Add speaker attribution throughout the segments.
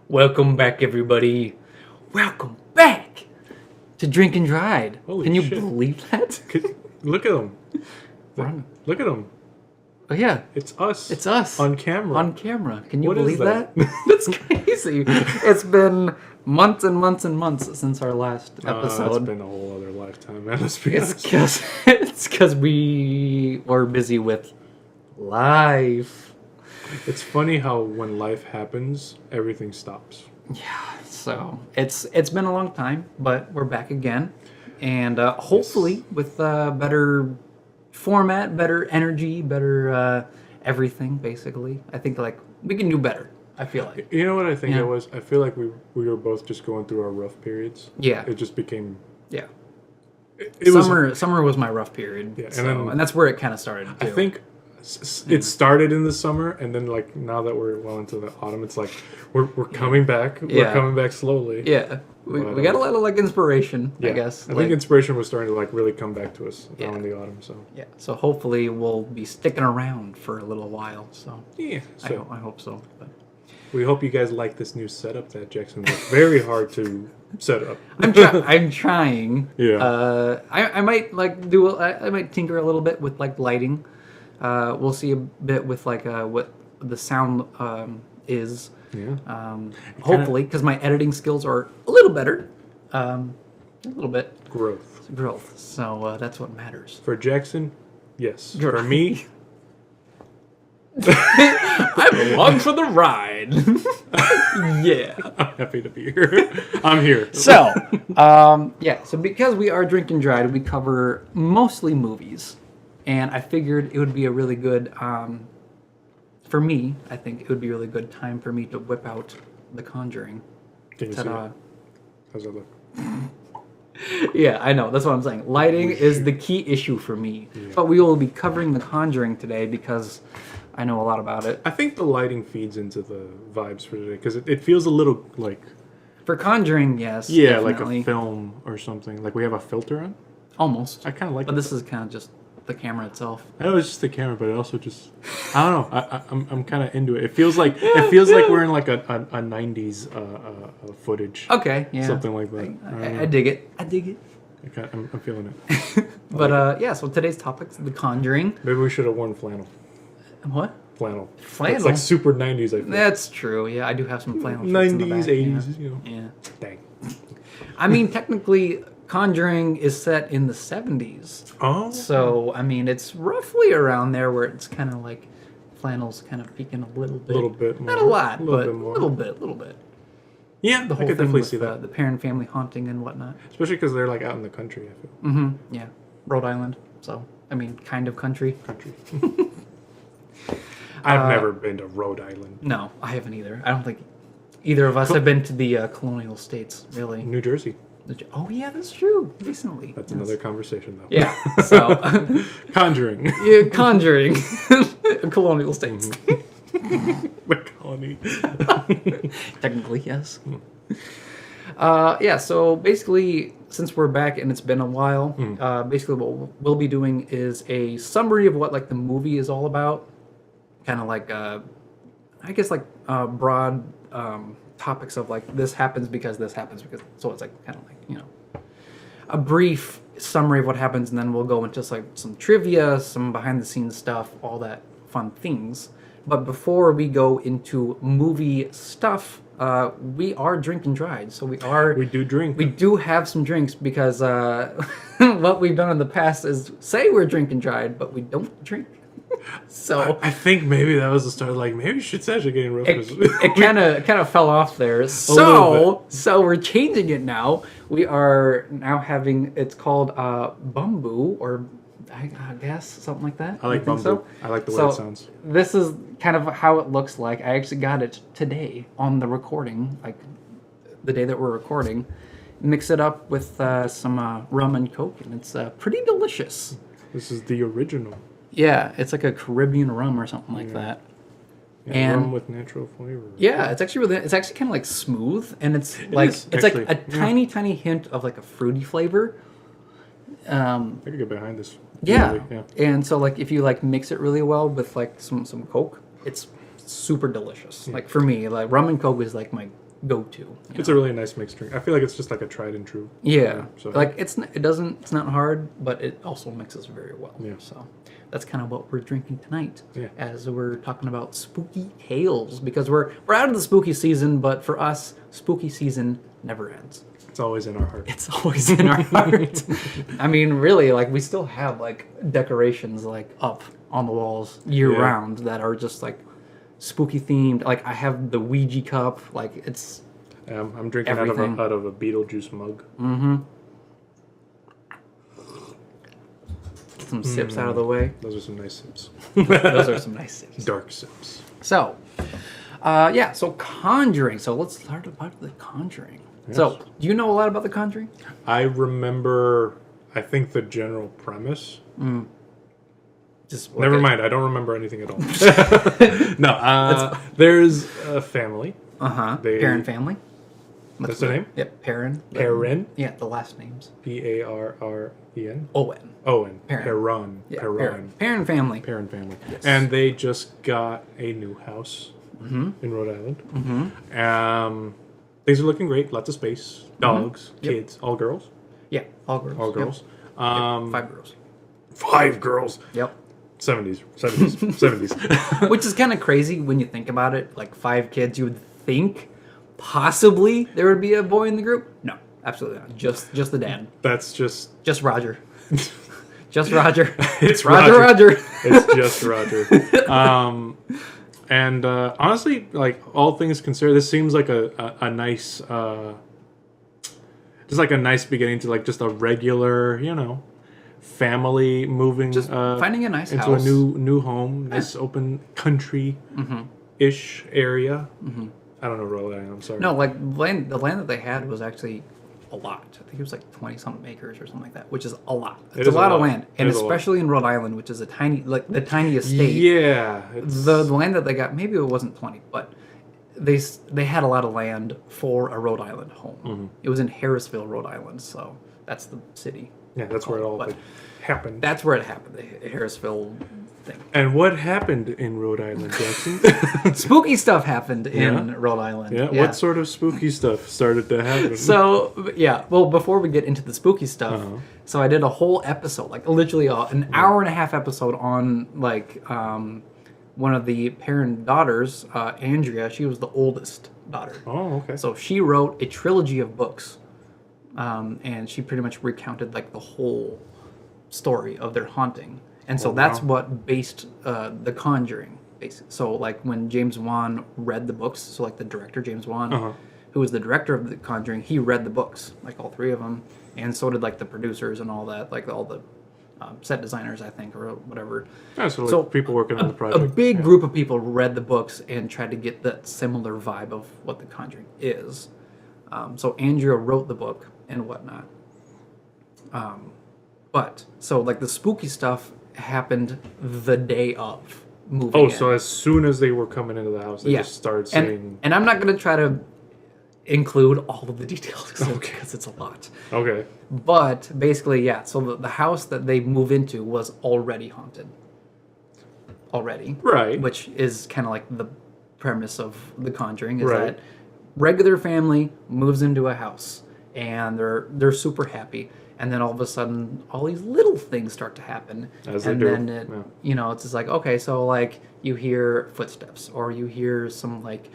Speaker 1: Welcome back, everybody. Welcome back to Drink and Dried.
Speaker 2: Holy
Speaker 1: Can you
Speaker 2: shit.
Speaker 1: believe that?
Speaker 2: Look at them.
Speaker 1: Run.
Speaker 2: Look at them.
Speaker 1: Oh yeah,
Speaker 2: It's us.
Speaker 1: it's us
Speaker 2: on camera.
Speaker 1: On camera. Can you
Speaker 2: What is
Speaker 1: believe that?
Speaker 2: that?
Speaker 1: That's crazy. It's been months and months and months since our last episode.
Speaker 2: It's been a whole other lifetime, man. Let's be
Speaker 1: It's
Speaker 2: honest.
Speaker 1: because we were busy with life.
Speaker 2: It's funny how when life happens, everything stops.
Speaker 1: Yeah, so it's been a long time, but we're back again, and hopefully with better format, better energy, better everything. Basically, I think like we can do better. I feel like.
Speaker 2: You know what I think
Speaker 1: Yeah.
Speaker 2: it was? I feel like we were both just going through our rough periods.
Speaker 1: Yeah.
Speaker 2: It just became.
Speaker 1: Yeah.
Speaker 2: It was.
Speaker 1: Summer was my rough period.
Speaker 2: Yeah, and
Speaker 1: so,
Speaker 2: then-
Speaker 1: and that's where it kind of started. Too.
Speaker 2: I think it started in the summer, and then like now that we're well into the autumn, it's like we're coming back. We're
Speaker 1: Yeah.
Speaker 2: coming back slowly.
Speaker 1: Yeah, we got a lot of like inspiration.
Speaker 2: Yeah.
Speaker 1: I guess.
Speaker 2: I think inspiration was starting to like really come back to us
Speaker 1: Yeah.
Speaker 2: now in the autumn. So
Speaker 1: Yeah. So hopefully we'll be sticking around for a little while. So
Speaker 2: yeah. So
Speaker 1: I hope so. But.
Speaker 2: we hope you guys like this new setup that Jackson worked very hard to set up.
Speaker 1: I'm trying.
Speaker 2: Yeah.
Speaker 1: I might like do. I might tinker a little bit with like lighting. We'll see a bit with like what the sound is.
Speaker 2: Yeah.
Speaker 1: Hopefully, because my editing skills are a little better. A little bit
Speaker 2: Growth.
Speaker 1: So that's what matters.
Speaker 2: For Jackson, yes.
Speaker 1: Sure.
Speaker 2: For me,
Speaker 1: I'm along for the ride. Yeah.
Speaker 2: I'm happy to be here. I'm here.
Speaker 1: So, yeah. So because we are Drink and Dried, we cover mostly movies, and I figured it would be a really good, for me. I think it would be a really good time for me to whip out The Conjuring.
Speaker 2: Can you see
Speaker 1: Ta-da.
Speaker 2: it? How's that look?
Speaker 1: Yeah, I know. That's what I'm saying. Lighting is the key issue for me.
Speaker 2: Yeah.
Speaker 1: But we will be covering The Conjuring today because I know a lot about it.
Speaker 2: I think the lighting feeds into the vibes for today because it feels a little like
Speaker 1: For Conjuring, yes.
Speaker 2: yeah,
Speaker 1: definitely.
Speaker 2: like a film or something. Like we have a filter on.
Speaker 1: Almost.
Speaker 2: I kind of like.
Speaker 1: But
Speaker 2: it.
Speaker 1: this is kind of just the camera itself.
Speaker 2: I know it's just the camera, but it also just I don't know. I'm kind of into it. It feels like we're in like a 90s footage.
Speaker 1: Okay, yeah.
Speaker 2: Something like that.
Speaker 1: I dig it. I dig it.
Speaker 2: Okay, I'm feeling it.
Speaker 1: But yeah, so today's topic's The Conjuring.
Speaker 2: Maybe we should have worn flannel.
Speaker 1: What?
Speaker 2: Flannel.
Speaker 1: Flannel?
Speaker 2: It's like super 90s, I feel.
Speaker 1: That's true. Yeah, I do have some flannel shirts in the
Speaker 2: 90s,
Speaker 1: back,
Speaker 2: 80s, you know.
Speaker 1: Yeah.
Speaker 2: Dang.
Speaker 1: I mean, technically, Conjuring is set in the 70s.
Speaker 2: Oh.
Speaker 1: So, I mean, it's roughly around there where it's kind of like flannel's kind of peaking a little bit.
Speaker 2: A little bit more.
Speaker 1: Not a lot,
Speaker 2: little
Speaker 1: but
Speaker 2: bit
Speaker 1: a
Speaker 2: more.
Speaker 1: little bit.
Speaker 2: Yeah,
Speaker 1: The
Speaker 2: I
Speaker 1: whole
Speaker 2: could
Speaker 1: thing
Speaker 2: definitely
Speaker 1: with
Speaker 2: see that.
Speaker 1: the parent family haunting and whatnot.
Speaker 2: Especially because they're like out in the country, I feel.
Speaker 1: Mm-hmm. Yeah. Rhode Island. So, I mean, kind of country.
Speaker 2: Country. I've never been to Rhode Island.
Speaker 1: No, I haven't either. I don't think either of us have been to the colonial states, really.
Speaker 2: New Jersey.
Speaker 1: Oh, yeah, that's true. Recently.
Speaker 2: That's
Speaker 1: Yes.
Speaker 2: another conversation, though.
Speaker 1: Yeah, so...
Speaker 2: Conjuring.
Speaker 1: yeah, Conjuring. Colonial states.
Speaker 2: The colony.
Speaker 1: Technically, yes. Yeah, so basically, since we're back and it's been a while, basically what we'll be doing is a summary of what like the movie is all about. Kind of like, I guess like broad topics of like this happens because this happens because. So it's like kind of like, you know, a brief summary of what happens, and then we'll go into like some trivia, some behind the scenes stuff, all that fun things. But before we go into movie stuff, we are Drink and Dried, so we
Speaker 2: do drink.
Speaker 1: We do have some drinks because what we've done in the past is say we're Drink and Dried, but we don't drink. So
Speaker 2: I think maybe that was the start. Like maybe we should start getting rough.
Speaker 1: it kind of fell off there.
Speaker 2: little
Speaker 1: So we're changing it now. We are now having it's called Bamboo or I guess something like that.
Speaker 2: I like
Speaker 1: You think
Speaker 2: bamboo. I like the way it sounds.
Speaker 1: This is kind of how it looks like. I actually got it today on the recording, like the day that we're recording. Mix it up with some rum and Coke, and it's pretty delicious.
Speaker 2: This is the original.
Speaker 1: Yeah, it's like a Caribbean rum or something like that.
Speaker 2: Yeah,
Speaker 1: And-
Speaker 2: rum with natural flavor.
Speaker 1: Yeah, it's actually kind of like smooth, and it's like
Speaker 2: is,
Speaker 1: it's
Speaker 2: actually.
Speaker 1: like a tiny hint of like a fruity flavor.
Speaker 2: I could get behind this.
Speaker 1: Yeah.
Speaker 2: Really, yeah.
Speaker 1: And so like if you like mix it really well with like some Coke, it's just super delicious. Like for me, like rum and coke is like my go-to.
Speaker 2: It's a really nice mixed drink. I feel like it's just like a tried and true.
Speaker 1: Yeah,
Speaker 2: So
Speaker 1: like it's not hard, but it also mixes very well.
Speaker 2: Yeah.
Speaker 1: So that's kind of what we're drinking tonight.
Speaker 2: Yeah.
Speaker 1: As we're talking about spooky tales, because we're out of the spooky season, but for us, spooky season never ends.
Speaker 2: it's always in our heart.
Speaker 1: It's always in our heart. I mean, really, like we still have like decorations like up on the walls year round that are just like spooky themed. Like I have the Ouija cup. Like it's.
Speaker 2: I'm drinking out of a Beetlejuice mug.
Speaker 1: Mm-hmm. Some sips out of the way.
Speaker 2: Those are some nice sips.
Speaker 1: Those are some nice sips.
Speaker 2: Dark sips.
Speaker 1: So, so Conjuring. So let's start about the Conjuring.
Speaker 2: Yes.
Speaker 1: So, do you know a lot about the Conjuring?
Speaker 2: I remember, I think the general premise.
Speaker 1: Just
Speaker 2: Never mind. I don't remember anything at all. No, there's a family.
Speaker 1: Perrin family.
Speaker 2: That's their name?
Speaker 1: Yep, Perrin.
Speaker 2: Perrin?
Speaker 1: Yeah, the last names.
Speaker 2: P-A-R-R-E-N?
Speaker 1: Owen.
Speaker 2: Owen.
Speaker 1: Perrin. Yeah,
Speaker 2: Perrin.
Speaker 1: Perrin family.
Speaker 2: Perrin family.
Speaker 1: Yes.
Speaker 2: And they just got a new house in Rhode Island. Things are looking great. Lots of space. Dogs, kids, all girls.
Speaker 1: Yeah, all girls.
Speaker 2: All girls.
Speaker 1: Yep. 5 girls.
Speaker 2: 5 girls.
Speaker 1: Yep.
Speaker 2: 70s.
Speaker 1: Which is kind of crazy when you think about it. Like 5 kids, you would think possibly there would be a boy in the group. No, absolutely not. Just the dad.
Speaker 2: That's just
Speaker 1: Roger. Just Roger.
Speaker 2: It's
Speaker 1: Roger.
Speaker 2: It's just Roger. And honestly, like all things considered, this seems like a nice, just like a nice beginning to like just a regular, family moving,
Speaker 1: Just finding a nice
Speaker 2: into
Speaker 1: house.
Speaker 2: a new home, this open country-ish area. I don't know Rhode Island. I'm sorry.
Speaker 1: No, like the land that they had was actually a lot. I think it was like 20-something acres or something like that, which is a lot. It's a lot of land, and especially in Rhode Island, which is the tiniest state.
Speaker 2: Yeah,
Speaker 1: the land that they got, maybe it wasn't 20, but they had a lot of land for a Rhode Island home. It was in Harrisville, Rhode Island, so that's the city.
Speaker 2: Yeah, that's where it all happened.
Speaker 1: That's where it happened, the Harrisville thing.
Speaker 2: And what happened in Rhode Island, Jackson?
Speaker 1: Spooky stuff happened in Rhode Island.
Speaker 2: Yeah. What sort of spooky stuff started to happen?
Speaker 1: So, well, before we get into the spooky stuff, so I did a whole episode, like literally an hour and a half episode on like one of the parent daughters, Andrea. She was the oldest daughter.
Speaker 2: Oh, okay.
Speaker 1: So she wrote a trilogy of books, and she pretty much recounted like the whole story of their haunting. And so that's what based The Conjuring. Basically. So like when James Wan read the books, so like the director James Wan, who was the director of The Conjuring, he read the books, like all 3 of them, and so did like the producers and all that, like all the set designers, I think, or whatever.
Speaker 2: Yeah, so people working on the project.
Speaker 1: A big group of people read the books and tried to get that similar vibe of what The Conjuring is. So Andrea wrote the book and whatnot. But so like the spooky stuff happened the day of moving in.
Speaker 2: So as soon as they were coming into the house, they just started saying...
Speaker 1: And I'm not going to try to include all of the details because it's a lot.
Speaker 2: Okay.
Speaker 1: But basically, so the house that they move into was already haunted. Already.
Speaker 2: Right.
Speaker 1: Which is kind of like the premise of The Conjuring, is that regular family moves into a house and they're super happy. And then all of a sudden, all these little things start to happen.
Speaker 2: As they do.
Speaker 1: And then, it's just like, okay, so like you hear footsteps or you hear some like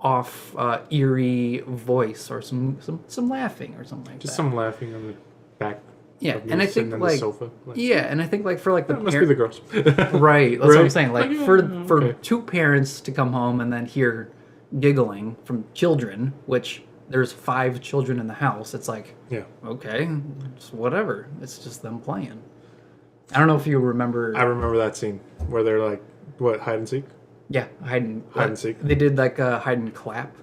Speaker 1: off eerie voice or some laughing or something like that.
Speaker 2: Just some laughing on the back.
Speaker 1: Yeah, and I think
Speaker 2: on
Speaker 1: like
Speaker 2: the sofa.
Speaker 1: and I think like for like the
Speaker 2: must be the girls.
Speaker 1: Right, that's what I'm saying. Like for 2 parents to come home and then hear giggling from children, which there's 5 children in the house. It's like, okay, it's whatever. It's just them playing. I don't know if you remember.
Speaker 2: I remember that scene where they're like, what, hide and seek?
Speaker 1: Yeah, hide and seek. They did like a hide and clap.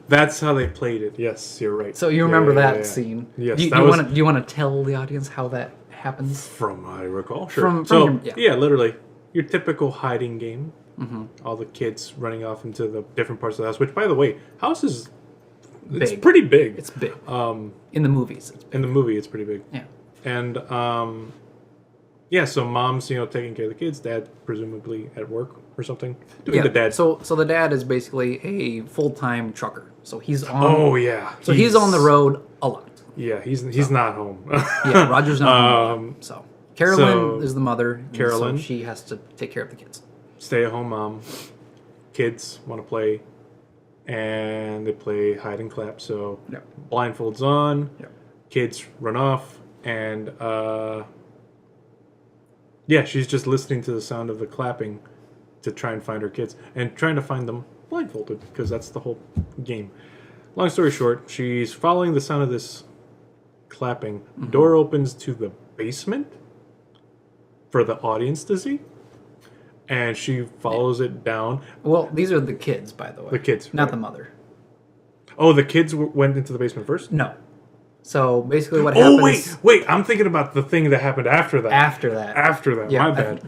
Speaker 2: That's how they played it. Yes, you're right.
Speaker 1: So you remember that scene?
Speaker 2: Yes.
Speaker 1: Do you want to tell the audience how that happens?
Speaker 2: From I recall, sure. Literally, your typical hiding game. All the kids running off into the different parts of the house. Which, by the way, house is. It's pretty big.
Speaker 1: It's big. In the movies. It's big.
Speaker 2: In the movie, it's pretty big.
Speaker 1: Yeah.
Speaker 2: And, so mom's, taking care of the kids. Dad, presumably, at work. or something. Doing the dad.
Speaker 1: So the dad is basically a full-time trucker. So he's on.
Speaker 2: Oh yeah.
Speaker 1: So he's on the road a lot.
Speaker 2: Yeah, he's not home.
Speaker 1: Yeah, Roger's not home. So Carolyn is the mother.
Speaker 2: Carolyn,
Speaker 1: so she has to take care of the kids.
Speaker 2: Stay-at-home mom. Kids want to play, and they play hide and clap. So blindfolds on.
Speaker 1: Yep.
Speaker 2: Kids run off, and she's just listening to the sound of the clapping to try and find her kids, and trying to find them blindfolded, because that's the whole game. Long story short, she's following the sound of this clapping. Mm-hmm. Door opens to the basement for the audience to see, and she follows it down.
Speaker 1: Well, these are the kids, by the way.
Speaker 2: The kids.
Speaker 1: Not the mother.
Speaker 2: Oh, the kids went into the basement first?
Speaker 1: No. So basically what happens...
Speaker 2: Oh, wait. I'm thinking about the thing that happened after that.
Speaker 1: After that.
Speaker 2: Yeah, my bad.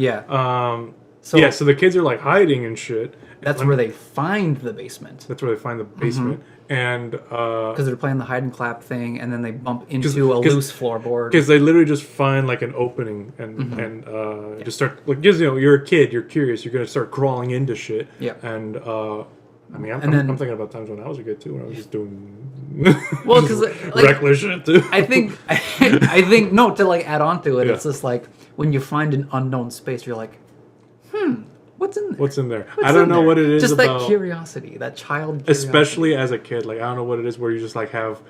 Speaker 1: So
Speaker 2: the kids are like hiding and shit.
Speaker 1: That's where they find the basement.
Speaker 2: That's where they find the basement. Mm-hmm. And
Speaker 1: because they're playing the hide and clap thing, and then they bump into a loose floorboard.
Speaker 2: Because they literally just find like an opening and just start like, because you're a kid, you're curious, you're gonna start crawling into shit.
Speaker 1: Yeah.
Speaker 2: And I'm thinking about times when I was a kid too, when I was just doing
Speaker 1: because like,
Speaker 2: reckless shit too.
Speaker 1: I think no, to like add on to it, it's just like when you find an unknown space, you're like, what's in there?
Speaker 2: What's in there? I don't know what it is.
Speaker 1: Just
Speaker 2: about,
Speaker 1: that curiosity, that child curiosity.
Speaker 2: Especially as a kid, like I don't know what it is where you just like have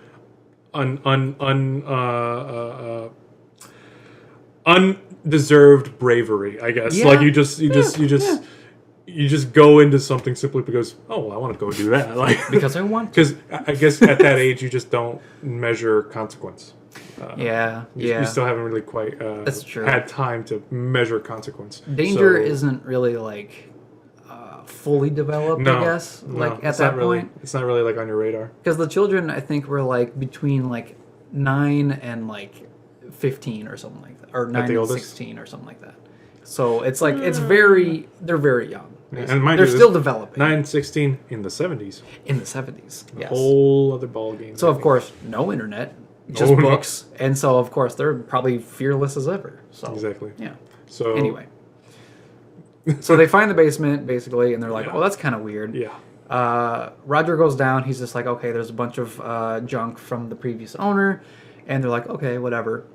Speaker 2: undeserved bravery, I guess.
Speaker 1: Yeah.
Speaker 2: Like you just go into something simply because, I want to go do that. Like
Speaker 1: because I want
Speaker 2: to. Because I guess at that age you just don't measure consequence. You still haven't really quite
Speaker 1: that's true.
Speaker 2: Had time to measure consequence.
Speaker 1: Danger isn't really like fully developed, I guess. Like at that point,
Speaker 2: it's not really like on your radar.
Speaker 1: Because the children, I think, were like between like 9 and like 15 or something like that, or 9 and 16 or something like that. So it's like they're very young.
Speaker 2: Yeah, and mind
Speaker 1: they're still developing.
Speaker 2: 9, 16 in the 70s.
Speaker 1: In the 70s, yes.
Speaker 2: Whole other ball game.
Speaker 1: So of course, no internet. Just books, and so of course they're probably fearless as ever. So
Speaker 2: exactly.
Speaker 1: Yeah.
Speaker 2: So
Speaker 1: anyway, so they find the basement basically, and they're like, "Oh, that's kind of weird."
Speaker 2: Yeah.
Speaker 1: Roger goes down. He's just like, "Okay, there's a bunch of junk from the previous owner," and they're like, "Okay, whatever."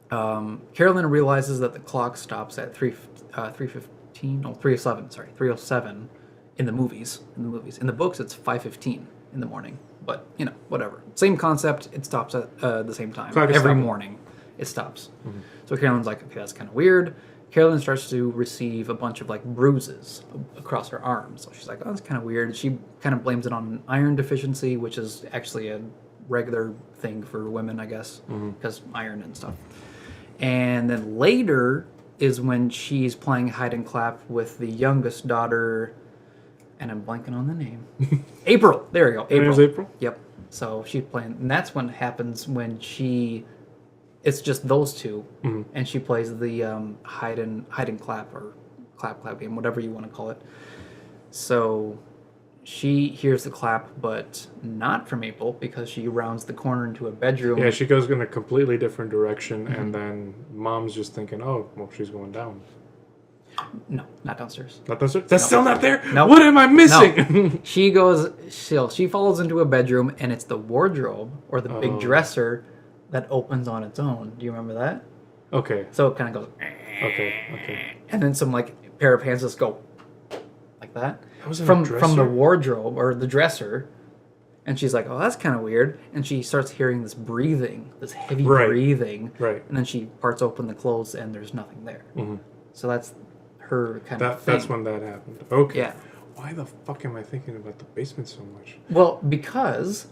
Speaker 1: Carolyn realizes that the clock stops at 3:07. Sorry, 3:07 in the movies. In the books, it's 5:15 in the morning. But, whatever. Same concept. It stops at the same time. Every morning, it stops. Mm-hmm. So Carolyn's like, okay, that's kind of weird. Carolyn starts to receive a bunch of, like, bruises across her arms. So she's like, oh, that's kind of weird. She kind of blames it on iron deficiency, which is actually a regular thing for women, I guess, because iron and stuff. And then later is when she's playing hide and clap with the youngest daughter... And I'm blanking on the name. April. There we go. April.
Speaker 2: There's April?
Speaker 1: Yep. So she's playing... And that's when it happens when it's just those two. Mm-hmm. And she plays the hide and clap or clap game, whatever you want to call it. So she hears the clap, but not from April because she rounds the corner into a bedroom.
Speaker 2: Yeah, she goes in a completely different direction. Mm-hmm. And then mom's just thinking, oh, well, she's going down.
Speaker 1: No, not downstairs.
Speaker 2: Not downstairs? That's still not there?
Speaker 1: No.
Speaker 2: What am I missing?
Speaker 1: No. She follows into a bedroom, and it's the wardrobe or the big dresser that opens on its own. Do you remember that?
Speaker 2: Okay.
Speaker 1: So it kind of goes.
Speaker 2: Okay.
Speaker 1: And then some like pair of hands just go like that
Speaker 2: from
Speaker 1: the wardrobe or the dresser. And she's like, oh, that's kind of weird. And she starts hearing this breathing, this heavy breathing.
Speaker 2: Right.
Speaker 1: And then she parts open the clothes, and there's nothing there. Mm-hmm. So that's her kind of thing.
Speaker 2: That's when that happened. Okay.
Speaker 1: Yeah.
Speaker 2: Why the fuck am I thinking about the basement so much?
Speaker 1: Well, because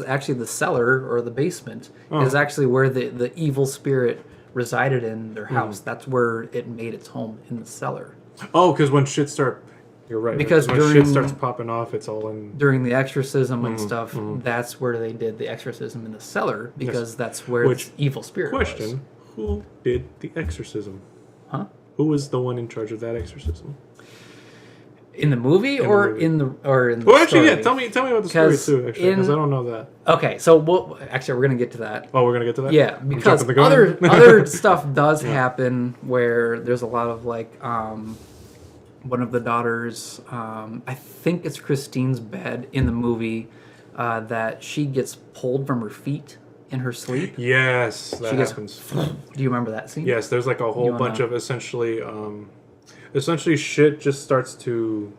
Speaker 1: actually the cellar or the basement is actually where the evil spirit resided in their house. That's where it made its home, in the cellar.
Speaker 2: Oh, because when shit starts... You're right.
Speaker 1: Because
Speaker 2: when shit starts popping off, it's all in...
Speaker 1: During the exorcism and stuff, that's where they did the exorcism, in the cellar, because that's where the evil spirit was.
Speaker 2: Question, who did the exorcism?
Speaker 1: Huh?
Speaker 2: Who was the one in charge of that exorcism?
Speaker 1: In the movie or in the story?
Speaker 2: Actually, yeah. Tell me about the story too. Actually, because I don't know that.
Speaker 1: Okay, so we're gonna get to that.
Speaker 2: Oh, we're gonna get to that.
Speaker 1: Yeah, because other stuff does happen where there's a lot of like one of the daughters, I think it's Christine's bed in the movie, that she gets pulled from her feet in her sleep.
Speaker 2: Yes, that
Speaker 1: She gets.
Speaker 2: happens.
Speaker 1: Do you remember that scene?
Speaker 2: Yes, there's like a whole bunch of essentially shit just starts to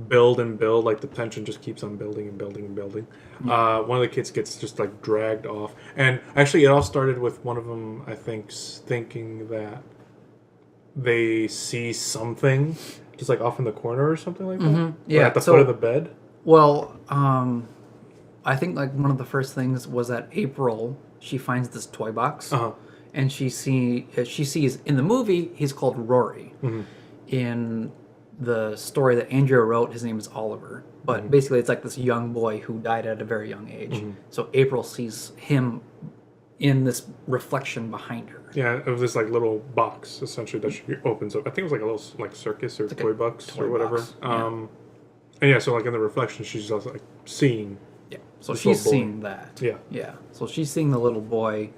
Speaker 2: build and build. Like the tension just keeps on building and building and building. One of the kids gets just like dragged off, and actually it all started with one of them, I think, thinking that they see something just like off in the corner or something like that.
Speaker 1: Yeah,
Speaker 2: Or at the foot of the bed.
Speaker 1: Well, I think like one of the first things was that April, she finds this toy box, and she sees in the movie he's called Rory. In the story that Andrea wrote, his name is Oliver. But basically, it's like this young boy who died at a very young age. So April sees him in this reflection behind her.
Speaker 2: Yeah, it was this like little box essentially that she opens up. I think it was like a little like circus or toy box or whatever.
Speaker 1: Box, yeah.
Speaker 2: And yeah, so like in the reflection, she's also like seeing.
Speaker 1: Yeah. So
Speaker 2: this
Speaker 1: she's
Speaker 2: little boy.
Speaker 1: seeing that.
Speaker 2: Yeah.
Speaker 1: Yeah. So she's seeing the little boy.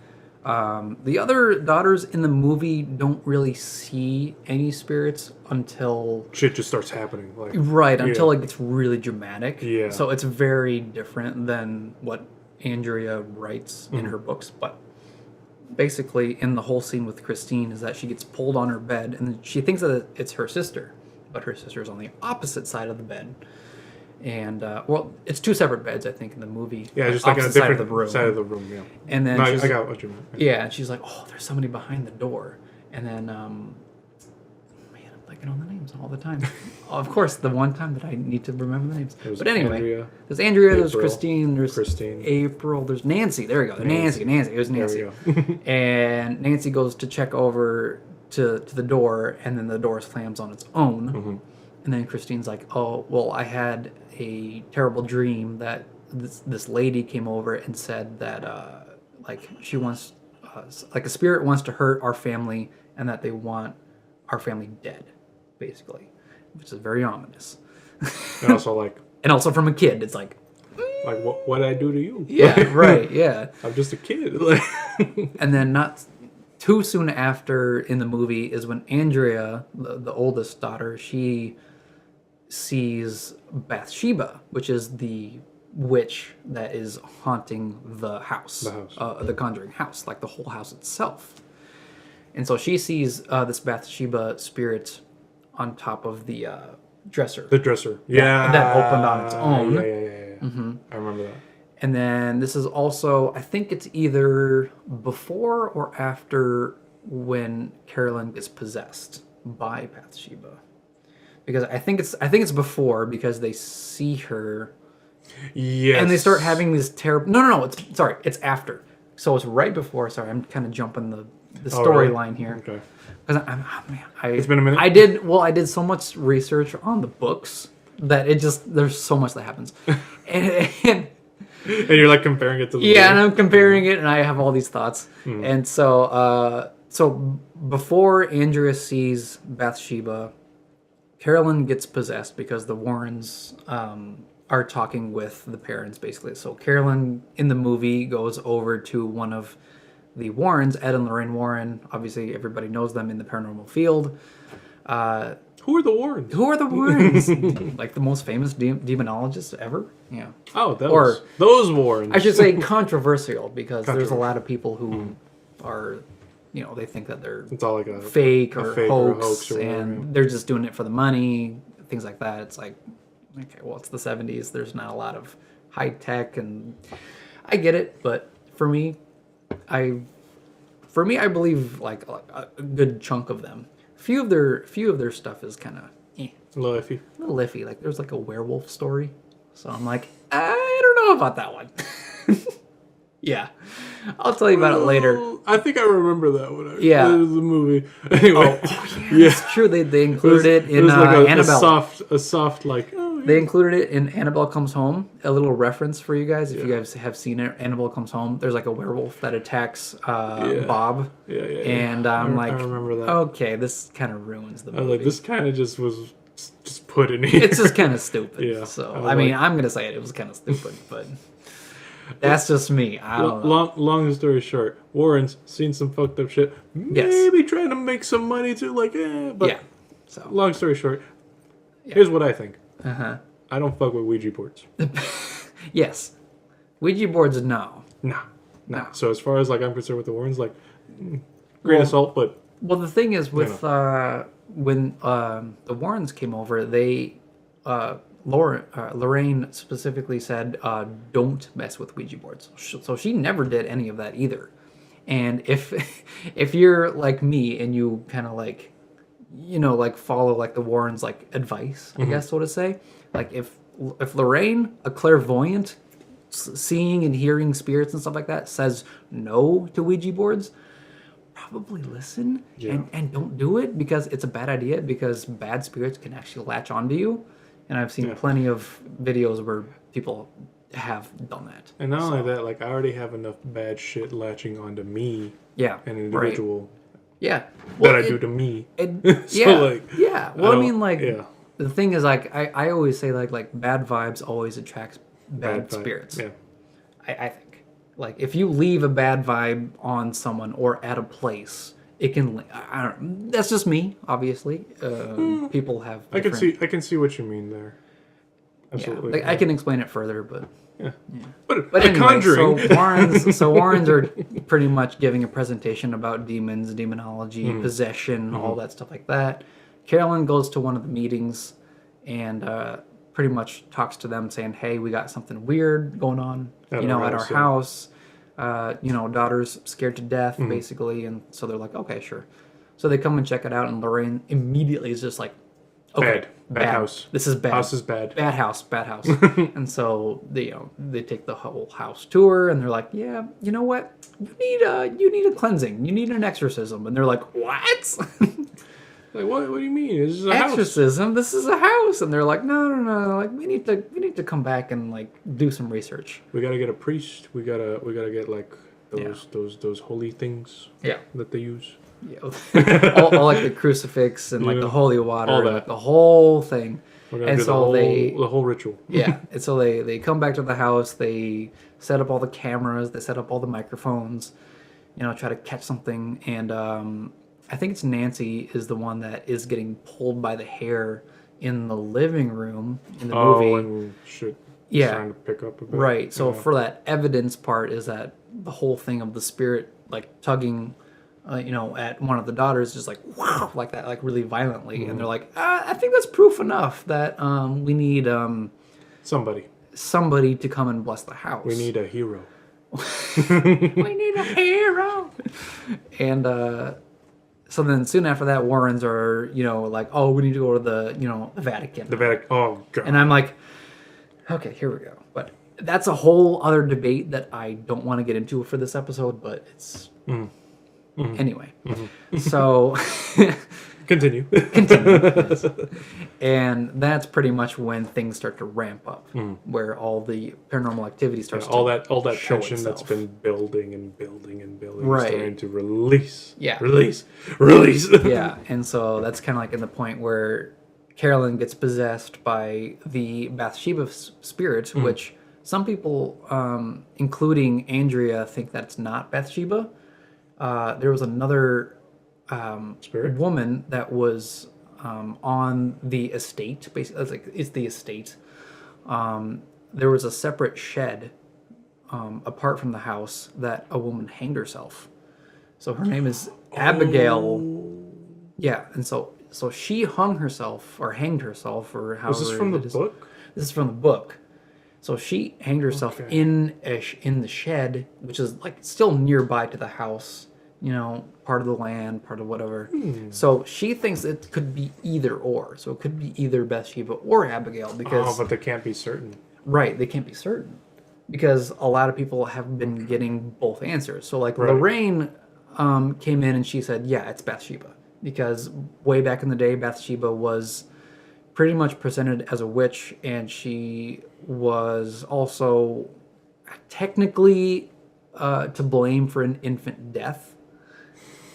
Speaker 1: The other daughters in the movie don't really see any spirits until
Speaker 2: Shit just starts happening. Like
Speaker 1: until it gets really dramatic.
Speaker 2: Yeah.
Speaker 1: So it's very different than what Andrea writes in her books. But basically, in the whole scene with Christine is that she gets pulled on her bed, and she thinks that it's her sister, but her sister's on the opposite side of the bed. And well, it's two separate beds, I think, in the movie.
Speaker 2: Yeah, just like on a
Speaker 1: Opposite
Speaker 2: different side of the room. Yeah.
Speaker 1: And then
Speaker 2: No,
Speaker 1: she's,
Speaker 2: I got what you meant.
Speaker 1: yeah, and she's like, "Oh, there's somebody behind the door." And then, man, I'm blanking on the names all the time. Of course, the one time that I need to remember the names.
Speaker 2: It was
Speaker 1: But anyway,
Speaker 2: Andrea,
Speaker 1: there's Andrea, there's
Speaker 2: April,
Speaker 1: Christine, there's April, there's Nancy. There we go. Nancy. It was Nancy.
Speaker 2: There we go.
Speaker 1: And Nancy goes to check over to the door, and then the door slams on its own. And then Christine's like, "Oh, well, I had a terrible dream that this lady came over and said that like she wants like a spirit wants to hurt our family and that they want our family dead, basically," which is very ominous.
Speaker 2: And also like
Speaker 1: And also from a kid, it's like,
Speaker 2: what did I do to you?
Speaker 1: yeah, right, yeah.
Speaker 2: I'm just a kid.
Speaker 1: And then not too soon after in the movie is when Andrea, the oldest daughter, she sees Bathsheba, which is the witch that is haunting the house, the Conjuring house, like the whole house itself. And so she sees this Bathsheba spirit on top of the dresser.
Speaker 2: The dresser. Yeah.
Speaker 1: That opened on its own.
Speaker 2: Yeah. I remember that.
Speaker 1: And then this is also, I think it's either before or after when Carolyn gets possessed by Bathsheba. Because I think it's before, because they see her.
Speaker 2: Yes.
Speaker 1: And they start having these terrible. No. It's after. So it's right before. Sorry, I'm kind of jumping the storyline here.
Speaker 2: Okay.
Speaker 1: Because
Speaker 2: It's been a minute.
Speaker 1: I did so much research on the books that there's so much that happens, and
Speaker 2: you're like comparing it to the
Speaker 1: yeah,
Speaker 2: movie.
Speaker 1: and I'm comparing it, and I have all these thoughts, and so before Andrea sees Bathsheba, Carolyn gets possessed because the Warrens are talking with the parents, basically. So Carolyn, in the movie, goes over to one of the Warrens, Ed and Lorraine Warren. Obviously, everybody knows them in the paranormal field.
Speaker 2: Who are the Warrens?
Speaker 1: Who are the Warrens? Like the most famous demonologists ever? Yeah.
Speaker 2: Oh, those Warrens.
Speaker 1: I should say controversial, because there's a lot of people who are... they think that they're
Speaker 2: It's all like a
Speaker 1: fake or hoax,
Speaker 2: or whatever,
Speaker 1: and they're just doing it for the money, things like that. It's like, okay, well, it's the 70s. There's not a lot of high tech, and I get it, but for me, I believe like a good chunk of them. Few of their stuff is kind of
Speaker 2: a little iffy.
Speaker 1: a little iffy. Like there's like a werewolf story, so I'm like, I don't know about that one. Yeah, I'll tell you about it later.
Speaker 2: I think I remember that one. It was the movie.
Speaker 1: Oh,
Speaker 2: Anyway,
Speaker 1: yeah, it's true. They included it in
Speaker 2: like
Speaker 1: Annabelle.
Speaker 2: a soft like.
Speaker 1: They included it in Annabelle Comes Home. A little reference for you guys, if you guys have seen it. Annabelle Comes Home. There's like a werewolf that attacks Bob.
Speaker 2: Yeah.
Speaker 1: And I'm like,
Speaker 2: I remember that.
Speaker 1: Okay, this kind of ruins the movie.
Speaker 2: I was like, this kind of just was just put in here.
Speaker 1: It's just kind of stupid.
Speaker 2: Yeah.
Speaker 1: So I mean, I'm gonna say it. It was kind of stupid, but that's just me. I don't know.
Speaker 2: Long story short, Warren's seen some fucked up shit. Maybe trying to make some money too. Like, but
Speaker 1: So
Speaker 2: long story short, here's what I think.
Speaker 1: uh-huh.
Speaker 2: I don't fuck with Ouija boards.
Speaker 1: Yes. Ouija boards, no.
Speaker 2: Nah.
Speaker 1: No.
Speaker 2: So as far as like I'm concerned with the Warrens, like grain of salt, but
Speaker 1: Well, the thing is with when the Warrens came over, they Lorraine specifically said, "Don't mess with Ouija boards." So she never did any of that either. And if you're like me and you kind of like, like follow like the Warrens like advice, I guess so to say, like if Lorraine, a clairvoyant, seeing and hearing spirits and stuff like that, says no to Ouija boards, probably listen and don't do it, because it's a bad idea, because bad spirits can actually latch onto you. And I've seen plenty of videos where people have done that.
Speaker 2: And not only that, like I already have enough bad shit latching onto me.
Speaker 1: Yeah.
Speaker 2: An individual.
Speaker 1: Yeah.
Speaker 2: Well, that I do to me.
Speaker 1: So Well, I mean, like the thing is, like I always say, like bad vibes always attracts bad spirits.
Speaker 2: Yeah.
Speaker 1: I think, like, if you leave a bad vibe on someone or at a place, it can. I don't. That's just me, obviously. People have.
Speaker 2: I can see what you mean there. Absolutely.
Speaker 1: Yeah, like, I can explain it further, but.
Speaker 2: Yeah.
Speaker 1: Yeah.
Speaker 2: But anyway,
Speaker 1: Conjuring. So Warrens are pretty much giving a presentation about demons, demonology, possession, all that stuff like that. Carolyn goes to one of the meetings and pretty much talks to them, saying, "Hey, we got something weird going on, at our house. Daughter's scared to death, basically." And so they're like, "Okay, sure." So they come and check it out, and Lorraine immediately is just like, "Okay,
Speaker 2: bad house.
Speaker 1: This is bad.
Speaker 2: House is bad.
Speaker 1: Bad house. And so they take the whole house tour, and they're like, "Yeah, you know what? You need a cleansing. You need an exorcism." And they're like, "What?"
Speaker 2: Like, what do you mean? This is a
Speaker 1: exorcism?
Speaker 2: house.
Speaker 1: This is a house. And they're like, no. Like, we need to come back and like do some research.
Speaker 2: We gotta get a priest. We gotta get like those holy things.
Speaker 1: Yeah.
Speaker 2: That they use.
Speaker 1: Yeah. all like the crucifix and like the holy water,
Speaker 2: all that.
Speaker 1: and, like, the whole thing.
Speaker 2: And so the whole ritual.
Speaker 1: Yeah. And so they come back to the house. They set up all the cameras. They set up all the microphones. Try to catch something. And I think it's Nancy is the one that is getting pulled by the hair in the living room in the movie.
Speaker 2: And shit.
Speaker 1: Yeah.
Speaker 2: Trying to pick up a bit.
Speaker 1: Right. So for that evidence part is that the whole thing of the spirit like tugging, at one of the daughters, just like wow, like that, like really violently, and they're like, I think that's proof enough that we need somebody to come and bless the house.
Speaker 2: We need a hero.
Speaker 1: We need a hero. And so then soon after that, Warrens are, like, oh, we need to go to the Vatican.
Speaker 2: The Vatican. Oh, God.
Speaker 1: And I'm like, okay, here we go. But that's a whole other debate that I don't want to get into for this episode, but it's... Anyway. So...
Speaker 2: Continue.
Speaker 1: Yes. And that's pretty much when things start to ramp up, where all the paranormal activity starts
Speaker 2: all that
Speaker 1: show
Speaker 2: tension
Speaker 1: itself.
Speaker 2: that's been building and building and building
Speaker 1: Right.
Speaker 2: is starting to release.
Speaker 1: Yeah.
Speaker 2: Release.
Speaker 1: Yeah, and so that's kind of like in the point where Carolyn gets possessed by the Bathsheba spirit, which some people, including Andrea, think that's not Bathsheba. There was another
Speaker 2: Spirit?
Speaker 1: woman that was on the estate. Basically, it's the estate. There was a separate shed apart from the house that a woman hanged herself. So her name is Abigail. Yeah, and so she hung herself or hanged herself or however.
Speaker 2: Was this from the book?
Speaker 1: This is from the book. So she hanged herself in the shed, which is like still nearby to the house. Part of the land, part of whatever. So she thinks it could be either or. So it could be either Bathsheba or Abigail because...
Speaker 2: but they can't be certain.
Speaker 1: Right, they can't be certain. Because a lot of people have been getting both answers. So like Lorraine came in and she said, yeah, it's Bathsheba. Because way back in the day, Bathsheba was pretty much presented as a witch, and she was also technically to blame for an infant death.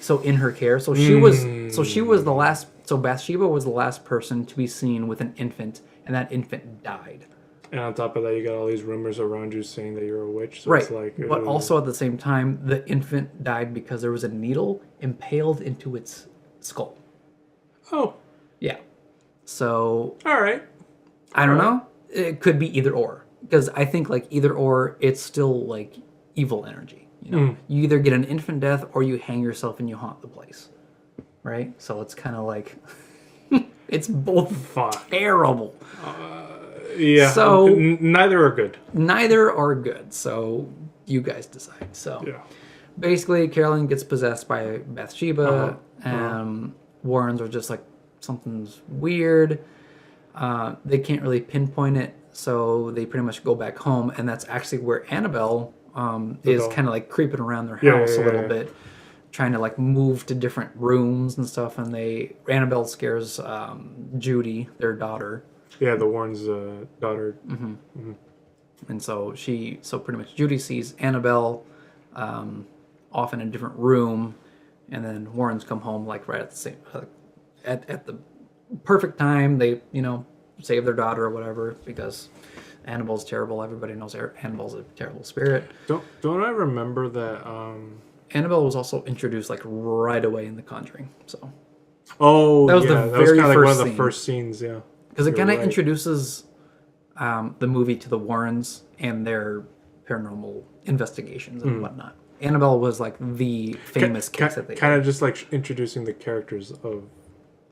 Speaker 1: So in her care, so she was the last. So Bathsheba was the last person to be seen with an infant, and that infant died.
Speaker 2: And on top of that, you got all these rumors around you saying that you're a witch. So
Speaker 1: Right,
Speaker 2: it's like,
Speaker 1: but also at the same time, the infant died because there was a needle impaled into its skull.
Speaker 2: Oh,
Speaker 1: Yeah, So
Speaker 2: All right.
Speaker 1: I don't know. It could be either or, because I think like either or, it's still like evil energy. You know, you either get an infant death or you hang yourself and you haunt the place, right? So it's kind of like it's both
Speaker 2: Fuck.
Speaker 1: terrible.
Speaker 2: Yeah.
Speaker 1: So-
Speaker 2: neither are good.
Speaker 1: Neither are good. So you guys decide. So
Speaker 2: Yeah.
Speaker 1: basically, Carolyn gets possessed by Bathsheba. Warrens are just like, something's weird. They can't really pinpoint it, so they pretty much go back home, and that's actually where Annabelle is
Speaker 2: doll.
Speaker 1: kind of like creeping around their
Speaker 2: Yeah,
Speaker 1: house
Speaker 2: yeah,
Speaker 1: a little
Speaker 2: yeah.
Speaker 1: bit, trying to like move to different rooms and stuff. And Annabelle scares Judy, their daughter,
Speaker 2: Yeah, the Warren's daughter.
Speaker 1: and so pretty much Judy sees Annabelle off in a different room, and then Warrens come home like right at the same at the perfect time. They save their daughter or whatever, because Annabelle's terrible. Everybody knows Annabelle's a terrible spirit.
Speaker 2: Don't I remember that?
Speaker 1: Annabelle was also introduced like right away in The Conjuring, so
Speaker 2: Oh,
Speaker 1: That was the
Speaker 2: yeah, that was
Speaker 1: very
Speaker 2: kind of like one
Speaker 1: first
Speaker 2: of the
Speaker 1: scene.
Speaker 2: first scenes. Yeah.
Speaker 1: because it
Speaker 2: You're
Speaker 1: kind of
Speaker 2: right.
Speaker 1: introduces the movie to the Warrens and their paranormal investigations and whatnot. Annabelle was like the famous case that they
Speaker 2: kind of just like introducing the characters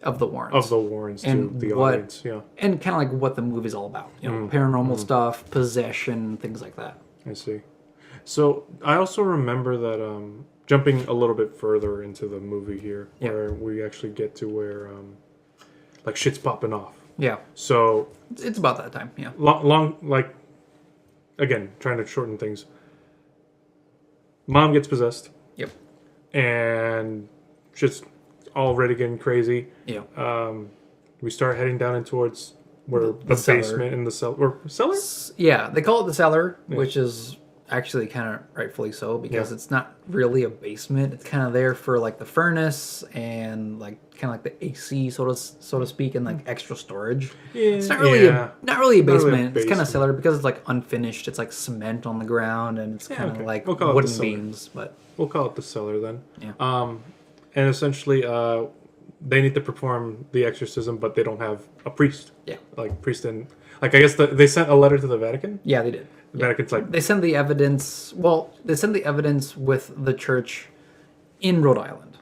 Speaker 1: of the Warrens.
Speaker 2: of the Warrens to
Speaker 1: And
Speaker 2: the
Speaker 1: what-
Speaker 2: audience. Yeah,
Speaker 1: and kind of like what the movie's all about, paranormal stuff, possession, things like that.
Speaker 2: I see. So I also remember that jumping a little bit further into the movie here,
Speaker 1: Yeah.
Speaker 2: where we actually get to where like shit's popping off.
Speaker 1: Yeah,
Speaker 2: So
Speaker 1: it's about that time. Yeah,
Speaker 2: long like again trying to shorten things. Mom gets possessed
Speaker 1: yep,
Speaker 2: and shit's already getting crazy.
Speaker 1: yeah.
Speaker 2: We start heading down in towards where
Speaker 1: The
Speaker 2: the
Speaker 1: cellar.
Speaker 2: basement and the cellar.
Speaker 1: Yeah, they call it the cellar, which is actually kind of rightfully so, because it's not really a basement. It's kind of there for like the furnace and like kind of like the AC, so to speak, and like extra storage. It's not really not really a basement. It's kind of
Speaker 2: basement.
Speaker 1: cellar because it's like unfinished. It's like cement on the ground, and it's kind of
Speaker 2: okay.
Speaker 1: like
Speaker 2: We'll call it the
Speaker 1: wooden
Speaker 2: cellar.
Speaker 1: beams. But
Speaker 2: We'll call it the cellar then.
Speaker 1: yeah,
Speaker 2: And essentially, they need to perform the exorcism, but they don't have a priest.
Speaker 1: yeah,
Speaker 2: Like priest and like I guess they sent a letter to the Vatican.
Speaker 1: yeah. They did.
Speaker 2: The Vatican's like,
Speaker 1: They send the evidence. Well, they send the evidence with the church in Rhode Island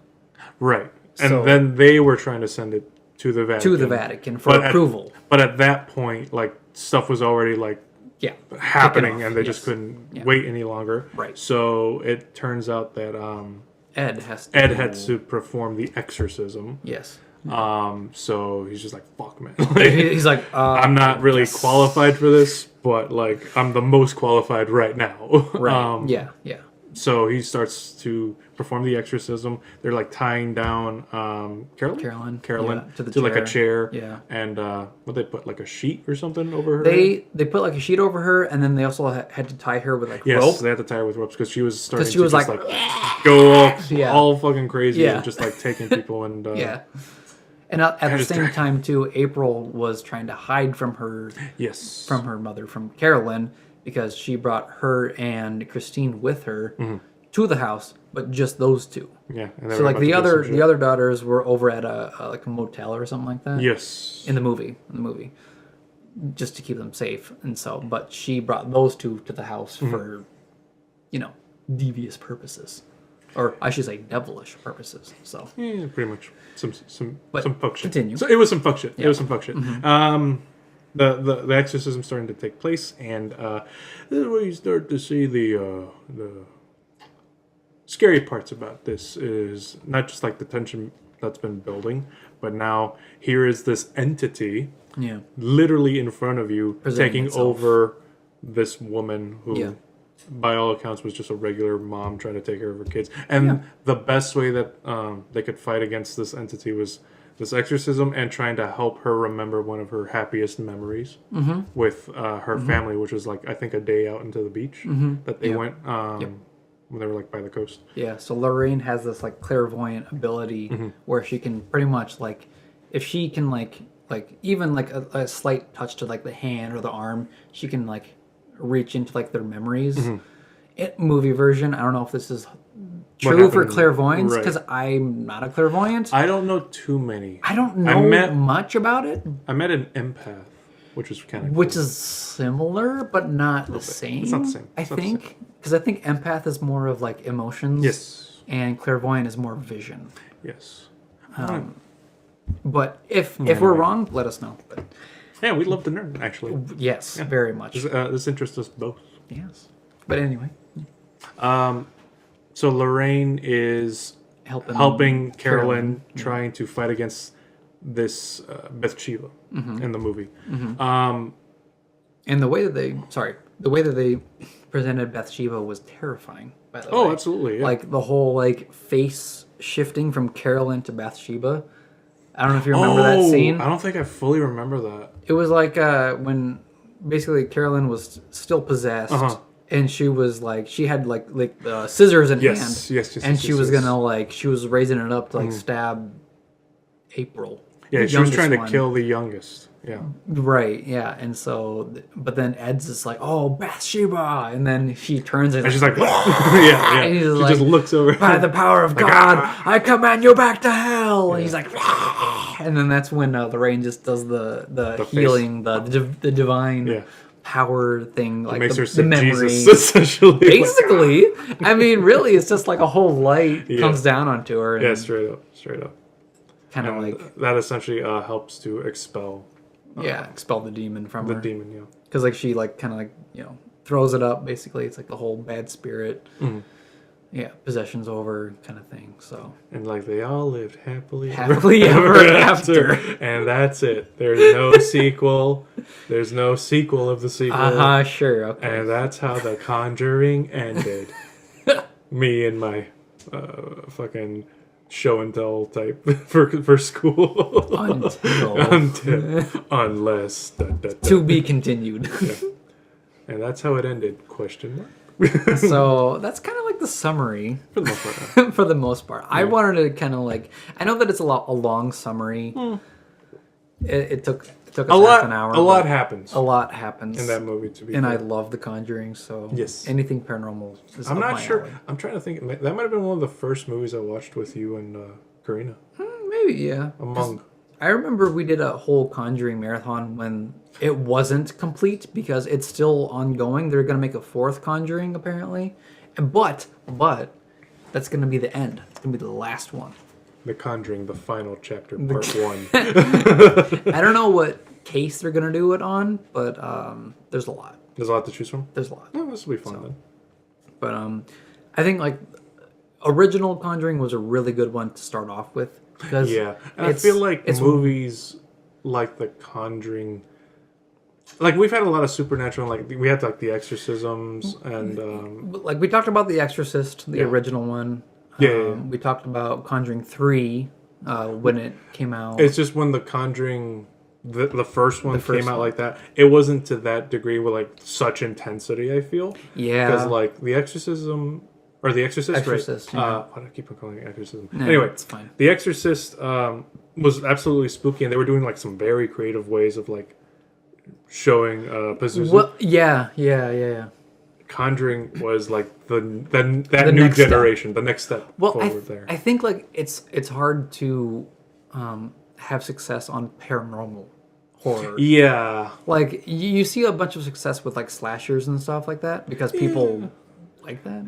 Speaker 2: right, and
Speaker 1: So-
Speaker 2: then they were trying to send it to the Vatican.
Speaker 1: to the Vatican for
Speaker 2: But
Speaker 1: approval.
Speaker 2: But at that point, like stuff was already like
Speaker 1: Yeah.
Speaker 2: happening,
Speaker 1: Kicking off,
Speaker 2: and they
Speaker 1: yes.
Speaker 2: just couldn't
Speaker 1: Yeah.
Speaker 2: wait any longer.
Speaker 1: Right.
Speaker 2: So it turns out that
Speaker 1: Ed has to.
Speaker 2: Ed had to perform the exorcism.
Speaker 1: Yes.
Speaker 2: So he's just like, "Fuck, man."
Speaker 1: He's like,
Speaker 2: I'm not really
Speaker 1: yes.
Speaker 2: qualified for this, but like I'm the most qualified right now.
Speaker 1: Right. Yeah. Yeah.
Speaker 2: So he starts to perform the exorcism. They're like tying down Carolyn
Speaker 1: Yeah, to the
Speaker 2: to like a chair.
Speaker 1: Yeah.
Speaker 2: And what they put like a sheet or something over her.
Speaker 1: They put like a sheet over her, and then they also had to tie her with like
Speaker 2: Yes,
Speaker 1: rope.
Speaker 2: they had to tie her with ropes because she was starting
Speaker 1: 'Cause she
Speaker 2: to
Speaker 1: was
Speaker 2: just
Speaker 1: like,
Speaker 2: go all,
Speaker 1: Yeah.
Speaker 2: all fucking crazy
Speaker 1: Yeah.
Speaker 2: and just like taking people and
Speaker 1: Yeah. And at the
Speaker 2: just
Speaker 1: same
Speaker 2: drag-
Speaker 1: time too, April was trying to hide from her
Speaker 2: yes,
Speaker 1: mother, from Carolyn, because she brought her and Christine with her to the house, but just those two.
Speaker 2: yeah. And they
Speaker 1: So
Speaker 2: were
Speaker 1: like
Speaker 2: about to do some shit.
Speaker 1: the other daughters were over at a motel or something like that.
Speaker 2: yes,
Speaker 1: In the movie, just to keep them safe. And so, but she brought those two to the house for, devious purposes, or I should say, devilish purposes. So
Speaker 2: yeah, pretty much some
Speaker 1: But
Speaker 2: fuck shit.
Speaker 1: continue.
Speaker 2: So it was some fuck shit. It was some fuck shit.
Speaker 1: Mm-hmm.
Speaker 2: The exorcism starting to take place, and this is where you start to see the scary parts about this is not just like the tension that's been building, but now here is this entity
Speaker 1: yeah,
Speaker 2: literally in front of you
Speaker 1: Presenting
Speaker 2: taking
Speaker 1: itself.
Speaker 2: over this woman who
Speaker 1: Yeah.
Speaker 2: by all accounts was just a regular mom trying to take care of her kids, and the best way that they could fight against this entity was this exorcism and trying to help her remember one of her happiest memories with her family, which was like I think a day out into the beach that they
Speaker 1: Yeah.
Speaker 2: went when they were like by the coast.
Speaker 1: yeah. So Lorraine has this like clairvoyant ability where she can pretty much like, if she can like even like a slight touch to like the hand or the arm, she can like reach into like their memories movie version. I don't know if this is true for
Speaker 2: happened?
Speaker 1: clairvoyance
Speaker 2: Right.
Speaker 1: because I'm not a clairvoyant.
Speaker 2: I don't know too many.
Speaker 1: I don't know much about it,
Speaker 2: I met an empath, which was kind of
Speaker 1: which is similar but not the same.
Speaker 2: It's not the same.
Speaker 1: I
Speaker 2: It's not the
Speaker 1: think because I think empath is more of like emotions.
Speaker 2: Yes.
Speaker 1: And clairvoyant is more vision.
Speaker 2: Yes.
Speaker 1: But if we're wrong, let us know. But
Speaker 2: Yeah, we love to nerd, actually.
Speaker 1: yes, very much.
Speaker 2: This interests us both.
Speaker 1: Yes. But anyway,
Speaker 2: So Lorraine is helping Carolyn trying to fight against this Bathsheba in the movie.
Speaker 1: and the way that they presented Bathsheba was terrifying. By the way.
Speaker 2: Oh, absolutely. Yeah.
Speaker 1: Like the whole like face shifting from Carolyn to Bathsheba. I don't know if you remember that scene.
Speaker 2: I don't think I fully remember that.
Speaker 1: It was like when basically Carolyn was still possessed, and she was like she had like scissors in hand.
Speaker 2: Yes,
Speaker 1: and she was gonna she was raising it up to like stab April.
Speaker 2: Yeah,
Speaker 1: the
Speaker 2: she was trying
Speaker 1: youngest
Speaker 2: to kill the youngest. Yeah.
Speaker 1: Right, yeah, and so, but then Ed's just like, "Oh, Bathsheba," and then she turns and
Speaker 2: she's like, yeah.
Speaker 1: and he's
Speaker 2: She
Speaker 1: like,
Speaker 2: just looks over.
Speaker 1: "By the power of God, I command you back to hell." And he's like, and then that's when Lorraine just does the healing, the divine power thing, like
Speaker 2: makes her
Speaker 1: the
Speaker 2: see
Speaker 1: memory.
Speaker 2: Jesus, essentially.
Speaker 1: Basically, I mean, really, it's just like a whole light comes down onto her. And
Speaker 2: straight up.
Speaker 1: kind of like
Speaker 2: that essentially helps to expel.
Speaker 1: Expel the demon from her.
Speaker 2: The demon, yeah.
Speaker 1: Because like she like kind of like throws it up. Basically, it's like the whole bad spirit. Yeah, possession's over kind of thing. So
Speaker 2: and like they all lived happily
Speaker 1: ever after,
Speaker 2: and that's it. There's no sequel. There's no sequel of the sequel.
Speaker 1: Sure, okay.
Speaker 2: And that's how the Conjuring ended. Me and my fucking show and tell type for school. Unless
Speaker 1: to be continued.
Speaker 2: And that's how it ended. Question mark.
Speaker 1: So that's kind of like the summary
Speaker 2: for the most part.
Speaker 1: For the most part, I wanted to kind of like. I know that it's a long summary. It took us half an hour.
Speaker 2: A lot happens.
Speaker 1: A lot happens
Speaker 2: in that movie. To be
Speaker 1: and
Speaker 2: fair.
Speaker 1: I love The Conjuring. So
Speaker 2: yes,
Speaker 1: anything paranormal. Is
Speaker 2: I'm not sure.
Speaker 1: alley.
Speaker 2: I'm trying to think. That might have been one of the first movies I watched with you and Karina.
Speaker 1: Maybe yeah. I remember we did a whole Conjuring marathon when it wasn't complete because it's still ongoing. They're going to make a fourth Conjuring apparently. But that's going to be the end. It's going to be the last one.
Speaker 2: The Conjuring, the final chapter, part 1.
Speaker 1: I don't know what case they're going to do it on, but there's a lot.
Speaker 2: There's a lot to choose from?
Speaker 1: There's a lot.
Speaker 2: Oh, this will be fun then.
Speaker 1: But I think like original Conjuring was a really good one to start off with. Because
Speaker 2: and I feel like movies like The Conjuring, like we've had a lot of supernatural, like we had like the exorcisms and
Speaker 1: like we talked about The Exorcist, the original one. We talked about Conjuring 3 when it came out.
Speaker 2: It's just when The Conjuring, the first one came out like that, it wasn't to that degree with like such intensity. I feel because like the Exorcism. Or The Exorcist, right? Why do I keep on calling it Exorcism?
Speaker 1: No,
Speaker 2: anyway,
Speaker 1: it's fine.
Speaker 2: The Exorcist was absolutely spooky, and they were doing like some very creative ways of like showing possession.
Speaker 1: Well, yeah.
Speaker 2: Conjuring was like the new generation, the next step forward there.
Speaker 1: I think like it's hard to have success on paranormal horror.
Speaker 2: Yeah,
Speaker 1: like you see a bunch of success with like slashers and stuff like that because people. Like that?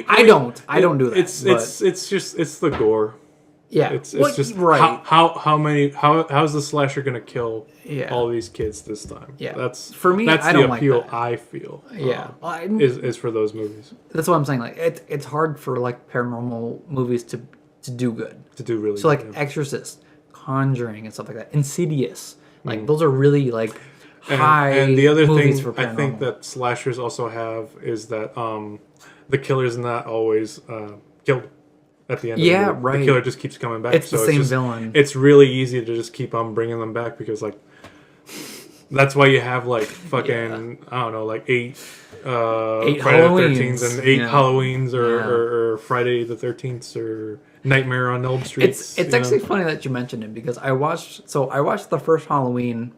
Speaker 1: I don't do that.
Speaker 2: It's the gore.
Speaker 1: Yeah,
Speaker 2: it's just right. How's the slasher gonna kill all these kids this time?
Speaker 1: Yeah,
Speaker 2: that's
Speaker 1: for me.
Speaker 2: That's
Speaker 1: I
Speaker 2: the
Speaker 1: don't
Speaker 2: appeal.
Speaker 1: Like that.
Speaker 2: I feel.
Speaker 1: Yeah,
Speaker 2: is for those movies.
Speaker 1: That's what I'm saying. Like it's hard for like paranormal movies to do good.
Speaker 2: To do really.
Speaker 1: So
Speaker 2: good,
Speaker 1: like Exorcist, Conjuring, and stuff like that. Insidious. Like those are really like.
Speaker 2: And the other thing I think that slashers also have is that the killer's not always killed at the end of the movie.
Speaker 1: Right.
Speaker 2: The killer just keeps coming back.
Speaker 1: It's the same villain.
Speaker 2: It's really easy to just keep on bringing them back because like that's why you have like fucking I don't know like eight Friday the 13th and 8 Halloweens or Friday the 13th or Nightmare on Elm Street.
Speaker 1: It's actually funny that you mentioned it because I watched the first Halloween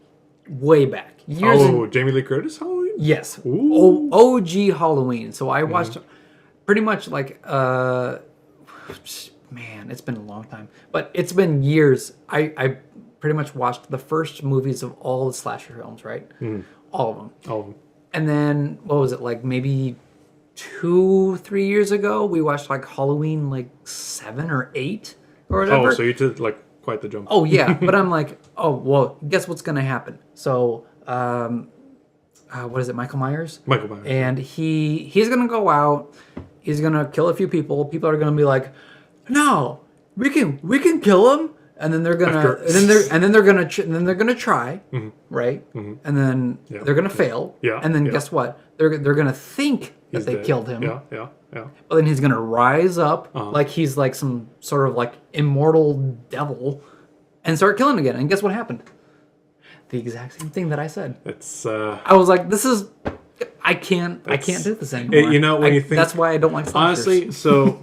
Speaker 1: way back.
Speaker 2: Jamie Lee Curtis Halloween?
Speaker 1: Yes.
Speaker 2: Ooh.
Speaker 1: OG Halloween. So I watched pretty much like man, it's been a long time. But it's been years. I pretty much watched the first movies of all the slasher films, right? All of them.
Speaker 2: All of them.
Speaker 1: And then what was it, like maybe 2-3 years ago we watched like Halloween like 7 or 8 or whatever.
Speaker 2: Oh, so you did like quite the jump.
Speaker 1: Oh yeah, but I'm like, oh well, guess what's gonna happen? So, what is it, Michael Myers?
Speaker 2: Michael Myers.
Speaker 1: And he's gonna go out. He's gonna kill a few people. People are gonna be like, no, we can kill him. And then they're gonna, and then they're gonna try, right? And then they're gonna fail.
Speaker 2: Yeah.
Speaker 1: And then guess what? They're gonna think that they
Speaker 2: dead.
Speaker 1: killed him.
Speaker 2: Yeah.
Speaker 1: But then he's gonna rise up like he's like some sort of like immortal devil and start killing again. And guess what happened? The exact same thing that I said.
Speaker 2: It's
Speaker 1: I was like, this is I can't do this anymore.
Speaker 2: You know, when you think
Speaker 1: that's why I don't like slashers.
Speaker 2: honestly, so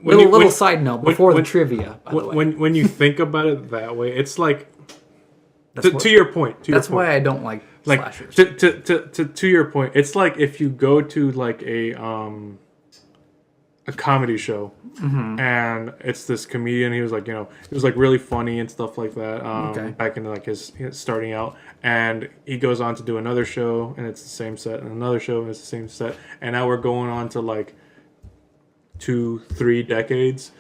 Speaker 1: little side note before the trivia, by the way.
Speaker 2: When you think about it that way, it's like to your point.
Speaker 1: That's why I don't like slashers.
Speaker 2: To your point, it's like if you go to like a comedy show and it's this comedian. He was like, he was like really funny and stuff like that. Back in like his starting out, and he goes on to do another show and it's the same set, and another show and it's the same set, and now we're going on to like 2-3 decades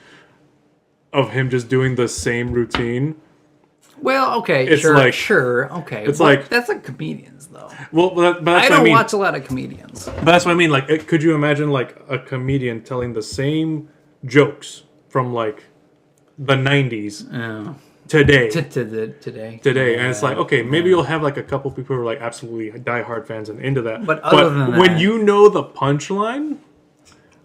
Speaker 2: of him just doing the same routine.
Speaker 1: Well, okay,
Speaker 2: it's
Speaker 1: sure,
Speaker 2: like,
Speaker 1: sure, okay.
Speaker 2: It's like
Speaker 1: that's like comedians, though.
Speaker 2: Well, but that's
Speaker 1: I
Speaker 2: what I mean.
Speaker 1: watch a lot of comedians.
Speaker 2: But that's what I mean. Like, could you imagine like a comedian telling the same jokes from like the 90s today? Today, and it's like, okay, maybe you'll have like a couple people who are like absolutely diehard fans and into that.
Speaker 1: But other than that,
Speaker 2: when you know the punchline,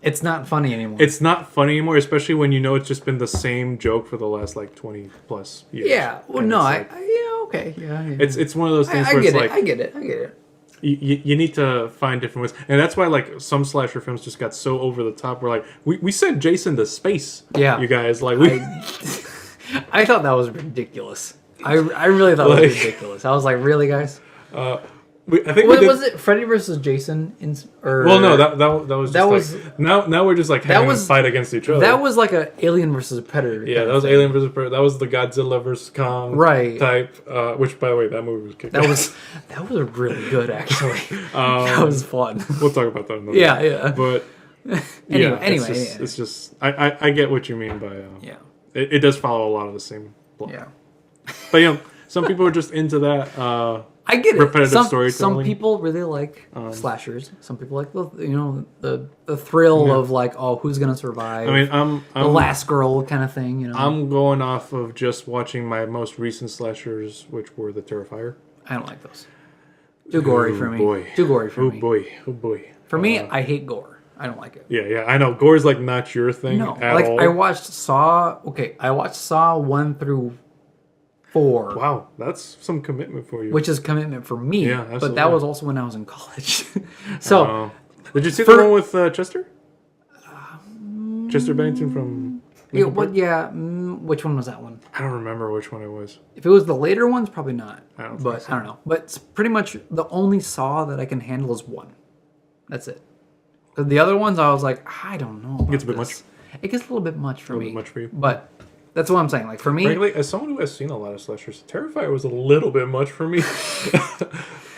Speaker 1: it's not funny anymore.
Speaker 2: It's not funny anymore, especially when you know it's just been the same joke for the last like 20 plus years.
Speaker 1: Yeah. Well,
Speaker 2: and
Speaker 1: no,
Speaker 2: okay.
Speaker 1: Yeah.
Speaker 2: It's one of those things where
Speaker 1: it's
Speaker 2: like
Speaker 1: I get it.
Speaker 2: You need to find different ways, and that's why like some slasher films just got so over the top. We're like, we sent Jason to space.
Speaker 1: Yeah,
Speaker 2: you guys like
Speaker 1: I thought that was ridiculous. I really thought it was ridiculous. I was like, really, guys?
Speaker 2: I think
Speaker 1: was it Freddy versus Jason?
Speaker 2: Well, no, that was just like now we're just like having a fight against each other.
Speaker 1: That was like a Alien versus Predator.
Speaker 2: Yeah, that was Alien versus Predator. That was the Godzilla versus Kong type. Which, by the way, that movie was kicked.
Speaker 1: That was really good, actually. That was fun.
Speaker 2: We'll talk about that another
Speaker 1: Yeah.
Speaker 2: But
Speaker 1: anyway,
Speaker 2: it's just I get what you mean by it does follow a lot of the same plot.
Speaker 1: Yeah,
Speaker 2: but some people are just into that.
Speaker 1: I get it.
Speaker 2: Repetitive storytelling.
Speaker 1: Some people really like slashers. Some people like the thrill of like, oh, who's gonna survive?
Speaker 2: I mean, I'm
Speaker 1: the last girl kind of thing.
Speaker 2: I'm going off of just watching my most recent slashers, which were the Terrifier.
Speaker 1: I don't like those. Too gory for me. Too gory for me.
Speaker 2: Oh boy.
Speaker 1: For me, I hate gore. I don't like it.
Speaker 2: Yeah. I know gore's like not your thing.
Speaker 1: No,
Speaker 2: at
Speaker 1: like
Speaker 2: all.
Speaker 1: I watched Saw. Okay, I watched Saw 1 through 4.
Speaker 2: Wow, that's some commitment for you.
Speaker 1: Which is commitment for me.
Speaker 2: Yeah, absolutely.
Speaker 1: But that was also when I was in college. So,
Speaker 2: did you see the one with Chester? Chester Bennington from.
Speaker 1: Which one was that one?
Speaker 2: I don't remember which one it was.
Speaker 1: If it was the later ones, probably not.
Speaker 2: I don't
Speaker 1: know. But it's pretty much the only Saw that I can handle is 1. That's it. Because the other ones, I was like, I don't know.
Speaker 2: It gets a bit much.
Speaker 1: It gets a little bit much for me.
Speaker 2: Much for you.
Speaker 1: But that's what I'm saying. Like for me,
Speaker 2: frankly, as someone who has seen a lot of slashers, Terrifier was a little bit much for me.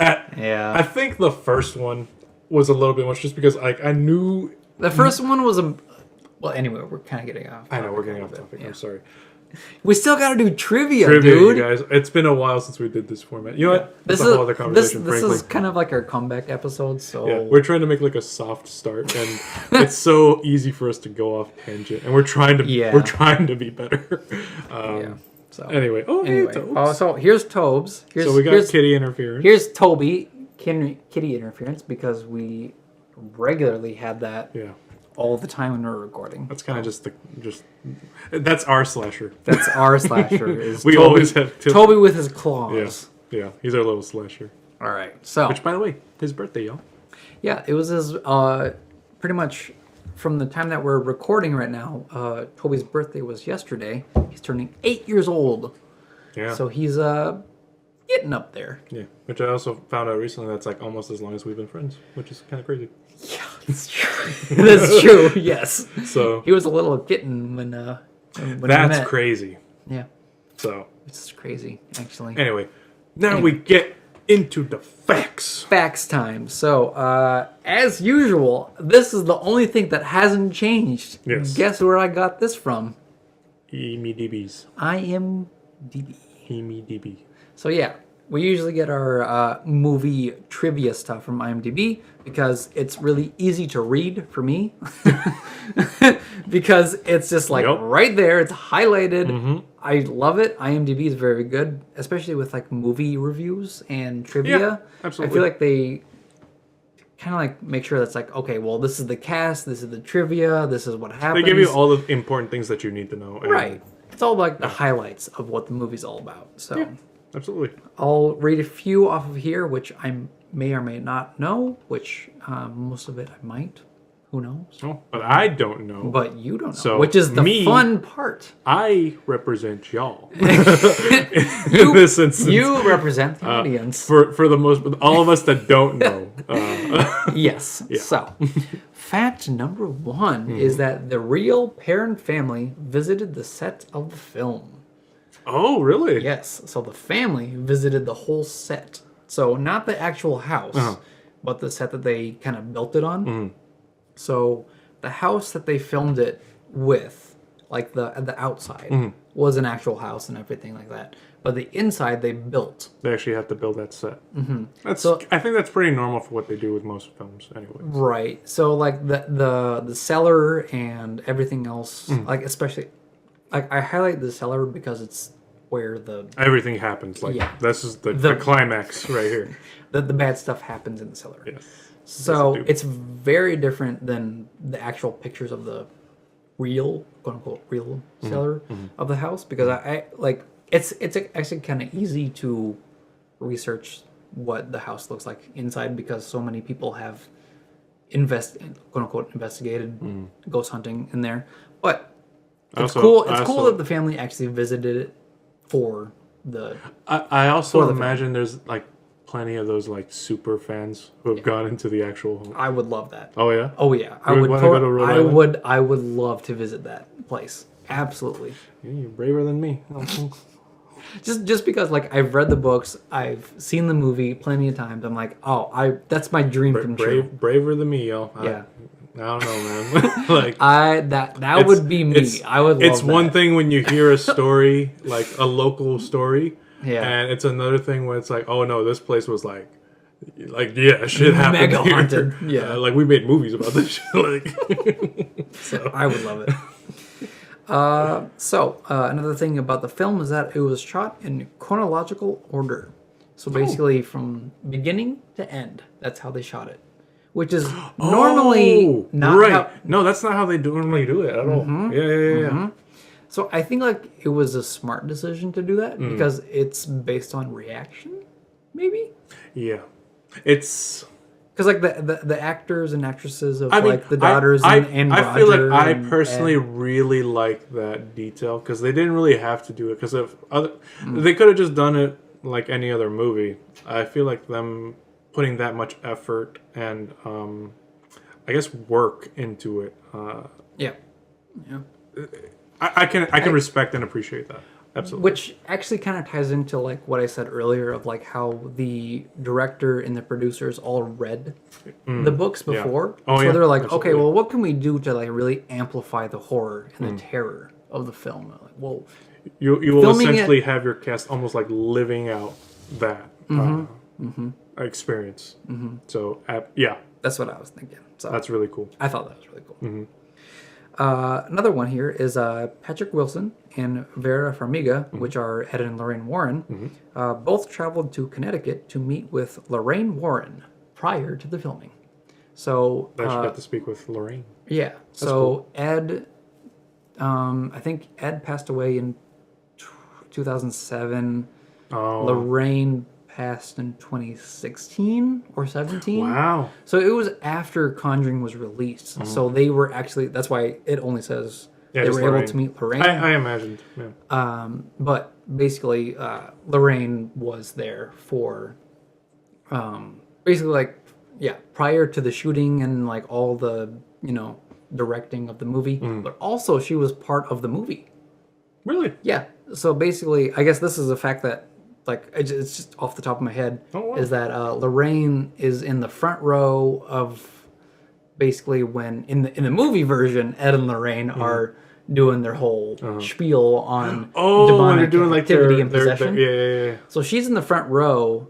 Speaker 2: I think the first one was a little bit much, just because I knew
Speaker 1: the first one was a. Well, anyway, we're kind of getting off.
Speaker 2: I know we're getting off topic.
Speaker 1: Yeah.
Speaker 2: I'm sorry.
Speaker 1: We still got to do trivia, dude.
Speaker 2: You guys. It's been a while since we did this format. You know what? That's a whole other conversation.
Speaker 1: This is kind of like our comeback episode. So
Speaker 2: we're trying to make like a soft start, and it's so easy for us to go off tangent, and we're trying to be better.
Speaker 1: So
Speaker 2: anyway, hey, Tobes.
Speaker 1: So here's Tobes.
Speaker 2: So we got kitty interference.
Speaker 1: Here's Toby, kitty interference, because we regularly had that.
Speaker 2: Yeah.
Speaker 1: All the time when we're recording.
Speaker 2: That's kind of just that's our slasher.
Speaker 1: That's our slasher. Is
Speaker 2: we
Speaker 1: Toby,
Speaker 2: always have
Speaker 1: Toby with his claws.
Speaker 2: Yeah. He's our little slasher.
Speaker 1: All right. So,
Speaker 2: which, by the way, his birthday, y'all.
Speaker 1: Yeah, it was his. Pretty much from the time that we're recording right now. Toby's birthday was yesterday. He's turning 8 years old.
Speaker 2: Yeah.
Speaker 1: So he's getting up there.
Speaker 2: Yeah, which I also found out recently that's like almost as long as we've been friends, which is kind of crazy.
Speaker 1: Yeah, that's true. That's true. Yes.
Speaker 2: So
Speaker 1: He was a little kitten when we
Speaker 2: that's
Speaker 1: met.
Speaker 2: crazy.
Speaker 1: Yeah,
Speaker 2: So
Speaker 1: it's crazy actually.
Speaker 2: anyway, now we get into the facts.
Speaker 1: Facts time. So, as usual, this is the only thing that hasn't changed.
Speaker 2: Yes.
Speaker 1: Guess where I got this from?
Speaker 2: IMDb's.
Speaker 1: IMDb.
Speaker 2: IMDb.
Speaker 1: So yeah, we usually get our movie trivia stuff from IMDb because it's really easy to read for me. Because it's just like right there, it's highlighted.
Speaker 2: Mm-hmm.
Speaker 1: I love it. IMDb is very good, especially with like movie reviews and trivia.
Speaker 2: Yeah, absolutely.
Speaker 1: I feel like they kind of like make sure that's like, okay, well, this is the cast, this is the trivia, this is what happens.
Speaker 2: They give you all the important things that you need to know. And
Speaker 1: right. It's all like the highlights of what the movie's all about. So
Speaker 2: yeah, absolutely.
Speaker 1: I'll read a few off of here, which I may or may not know, which most of it I might. Who knows?
Speaker 2: Oh, but I don't know.
Speaker 1: But you don't know,
Speaker 2: So,
Speaker 1: which is the fun part.
Speaker 2: I represent y'all. In this instance.
Speaker 1: You represent the audience.
Speaker 2: For the most, all of us that don't know.
Speaker 1: Yes.
Speaker 2: Yeah.
Speaker 1: So, fact number one is that the real parent family visited the set of the film.
Speaker 2: Oh, really?
Speaker 1: Yes. So the family visited the whole set. So not the actual house, but the set that they kind of built it on. So the house that they filmed it with, like the outside, was an actual house and everything like that. But the inside they built.
Speaker 2: They actually have to build that set. That's.
Speaker 1: So-
Speaker 2: I think that's pretty normal for what they do with most films, anyway.
Speaker 1: Right. So like the cellar and everything else, like especially, like I highlight the cellar because it's where the
Speaker 2: Everything happens. Like this is the climax right here.
Speaker 1: the bad stuff happens in the cellar.
Speaker 2: Yes.
Speaker 1: So
Speaker 2: Yes, it do.
Speaker 1: it's very different than the actual pictures of the real, quote unquote, real cellar of the house because I like it's actually kind of easy to research what the house looks like inside because so many people have quote unquote investigated ghost hunting in there. But it's cool. It's cool that the family actually visited it for the.
Speaker 2: I also imagine there's like plenty of those like super fans who have gone into the actual home.
Speaker 1: I would love that.
Speaker 2: Oh yeah.
Speaker 1: Oh yeah,
Speaker 2: You would wanna go to Rhode Island?
Speaker 1: I would love to visit that place. Absolutely.
Speaker 2: Yeah, you're braver than me.
Speaker 1: Just because like I've read the books, I've seen the movie plenty of times. I'm like, that's my dream come true.
Speaker 2: Braver than me, yo.
Speaker 1: Yeah.
Speaker 2: I don't know, man. Like
Speaker 1: that would be me. I would love
Speaker 2: It's one thing when you hear a story, like a local story.
Speaker 1: Yeah.
Speaker 2: And it's another thing when it's like, oh no, this place was like yeah, shit happened
Speaker 1: Mega
Speaker 2: here.
Speaker 1: haunted. Yeah.
Speaker 2: Like we made movies about this shit. Like so
Speaker 1: I would love it. Another thing about the film is that it was shot in chronological order. So basically from beginning to end, that's how they shot it. Which is normally not
Speaker 2: right.
Speaker 1: how...
Speaker 2: No, that's not how they normally do it at all. Yeah.
Speaker 1: So I think like it was a smart decision to do that because it's based on reaction, maybe?
Speaker 2: Yeah. It's...
Speaker 1: Because like the actors and actresses of like the daughters and
Speaker 2: I feel
Speaker 1: Roger
Speaker 2: like I
Speaker 1: and
Speaker 2: personally really like that detail because they didn't really have to do it because if they could have just done it like any other movie. I feel like them putting that much effort and I guess work into it.
Speaker 1: yeah.
Speaker 2: I can respect and appreciate that. Absolutely.
Speaker 1: Which actually kind of ties into like what I said earlier of like how the director and the producers all read the books before.
Speaker 2: Yeah. Oh,
Speaker 1: so
Speaker 2: yeah.
Speaker 1: they're like,
Speaker 2: Absolutely.
Speaker 1: okay, well, what can we do to like really amplify the horror and the terror of the film? Like, well,
Speaker 2: you will essentially have your cast almost like living out that experience. So yeah,
Speaker 1: that's what I was thinking. So
Speaker 2: that's really cool.
Speaker 1: I thought that was really cool. Another one here is Patrick Wilson and Vera Farmiga, which are Ed and Lorraine Warren, both traveled to Connecticut to meet with Lorraine Warren prior to the filming. So
Speaker 2: I actually got to speak with Lorraine.
Speaker 1: yeah. So
Speaker 2: cool.
Speaker 1: Ed, I think Ed passed away in 2007.
Speaker 2: Oh,
Speaker 1: Lorraine passed in 2016 or 17.
Speaker 2: wow.
Speaker 1: So it was after Conjuring was released. So they were actually, that's why it only says
Speaker 2: Yeah,
Speaker 1: they
Speaker 2: just
Speaker 1: were able
Speaker 2: Lorraine.
Speaker 1: to meet Lorraine.
Speaker 2: I imagined. Yeah.
Speaker 1: But basically, Lorraine was there for basically like prior to the shooting and like all the directing of the movie, but also she was part of the movie.
Speaker 2: Really?
Speaker 1: Yeah. So basically, I guess this is a fact that like it's just off the top of my head is that Lorraine is in the front row of basically when in the movie version, Ed and Lorraine are doing their whole spiel on
Speaker 2: when they're doing like
Speaker 1: activity and possession.
Speaker 2: Yeah.
Speaker 1: So she's in the front row.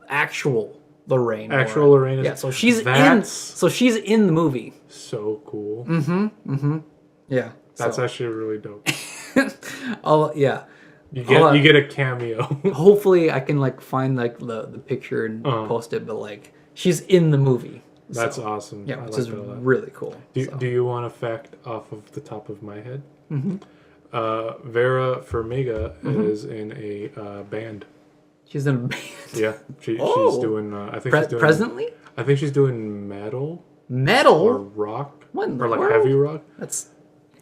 Speaker 1: Actual Lorraine.
Speaker 2: Actual Lorraine. Is,
Speaker 1: yeah. So she's
Speaker 2: that's
Speaker 1: she's in the movie.
Speaker 2: so cool.
Speaker 1: Yeah.
Speaker 2: That's actually really dope. You get a cameo.
Speaker 1: Hopefully, I can like find like the picture and post it. But like, she's in the movie.
Speaker 2: That's awesome.
Speaker 1: Yeah, which is really cool.
Speaker 2: Do you want a fact off of the top of my head? Vera Farmiga is in a band.
Speaker 1: She's in a band.
Speaker 2: Yeah, she's doing. I think she's doing
Speaker 1: presently.
Speaker 2: I think she's doing metal
Speaker 1: or
Speaker 2: or rock
Speaker 1: what in the
Speaker 2: or like
Speaker 1: world?
Speaker 2: heavy rock.
Speaker 1: That's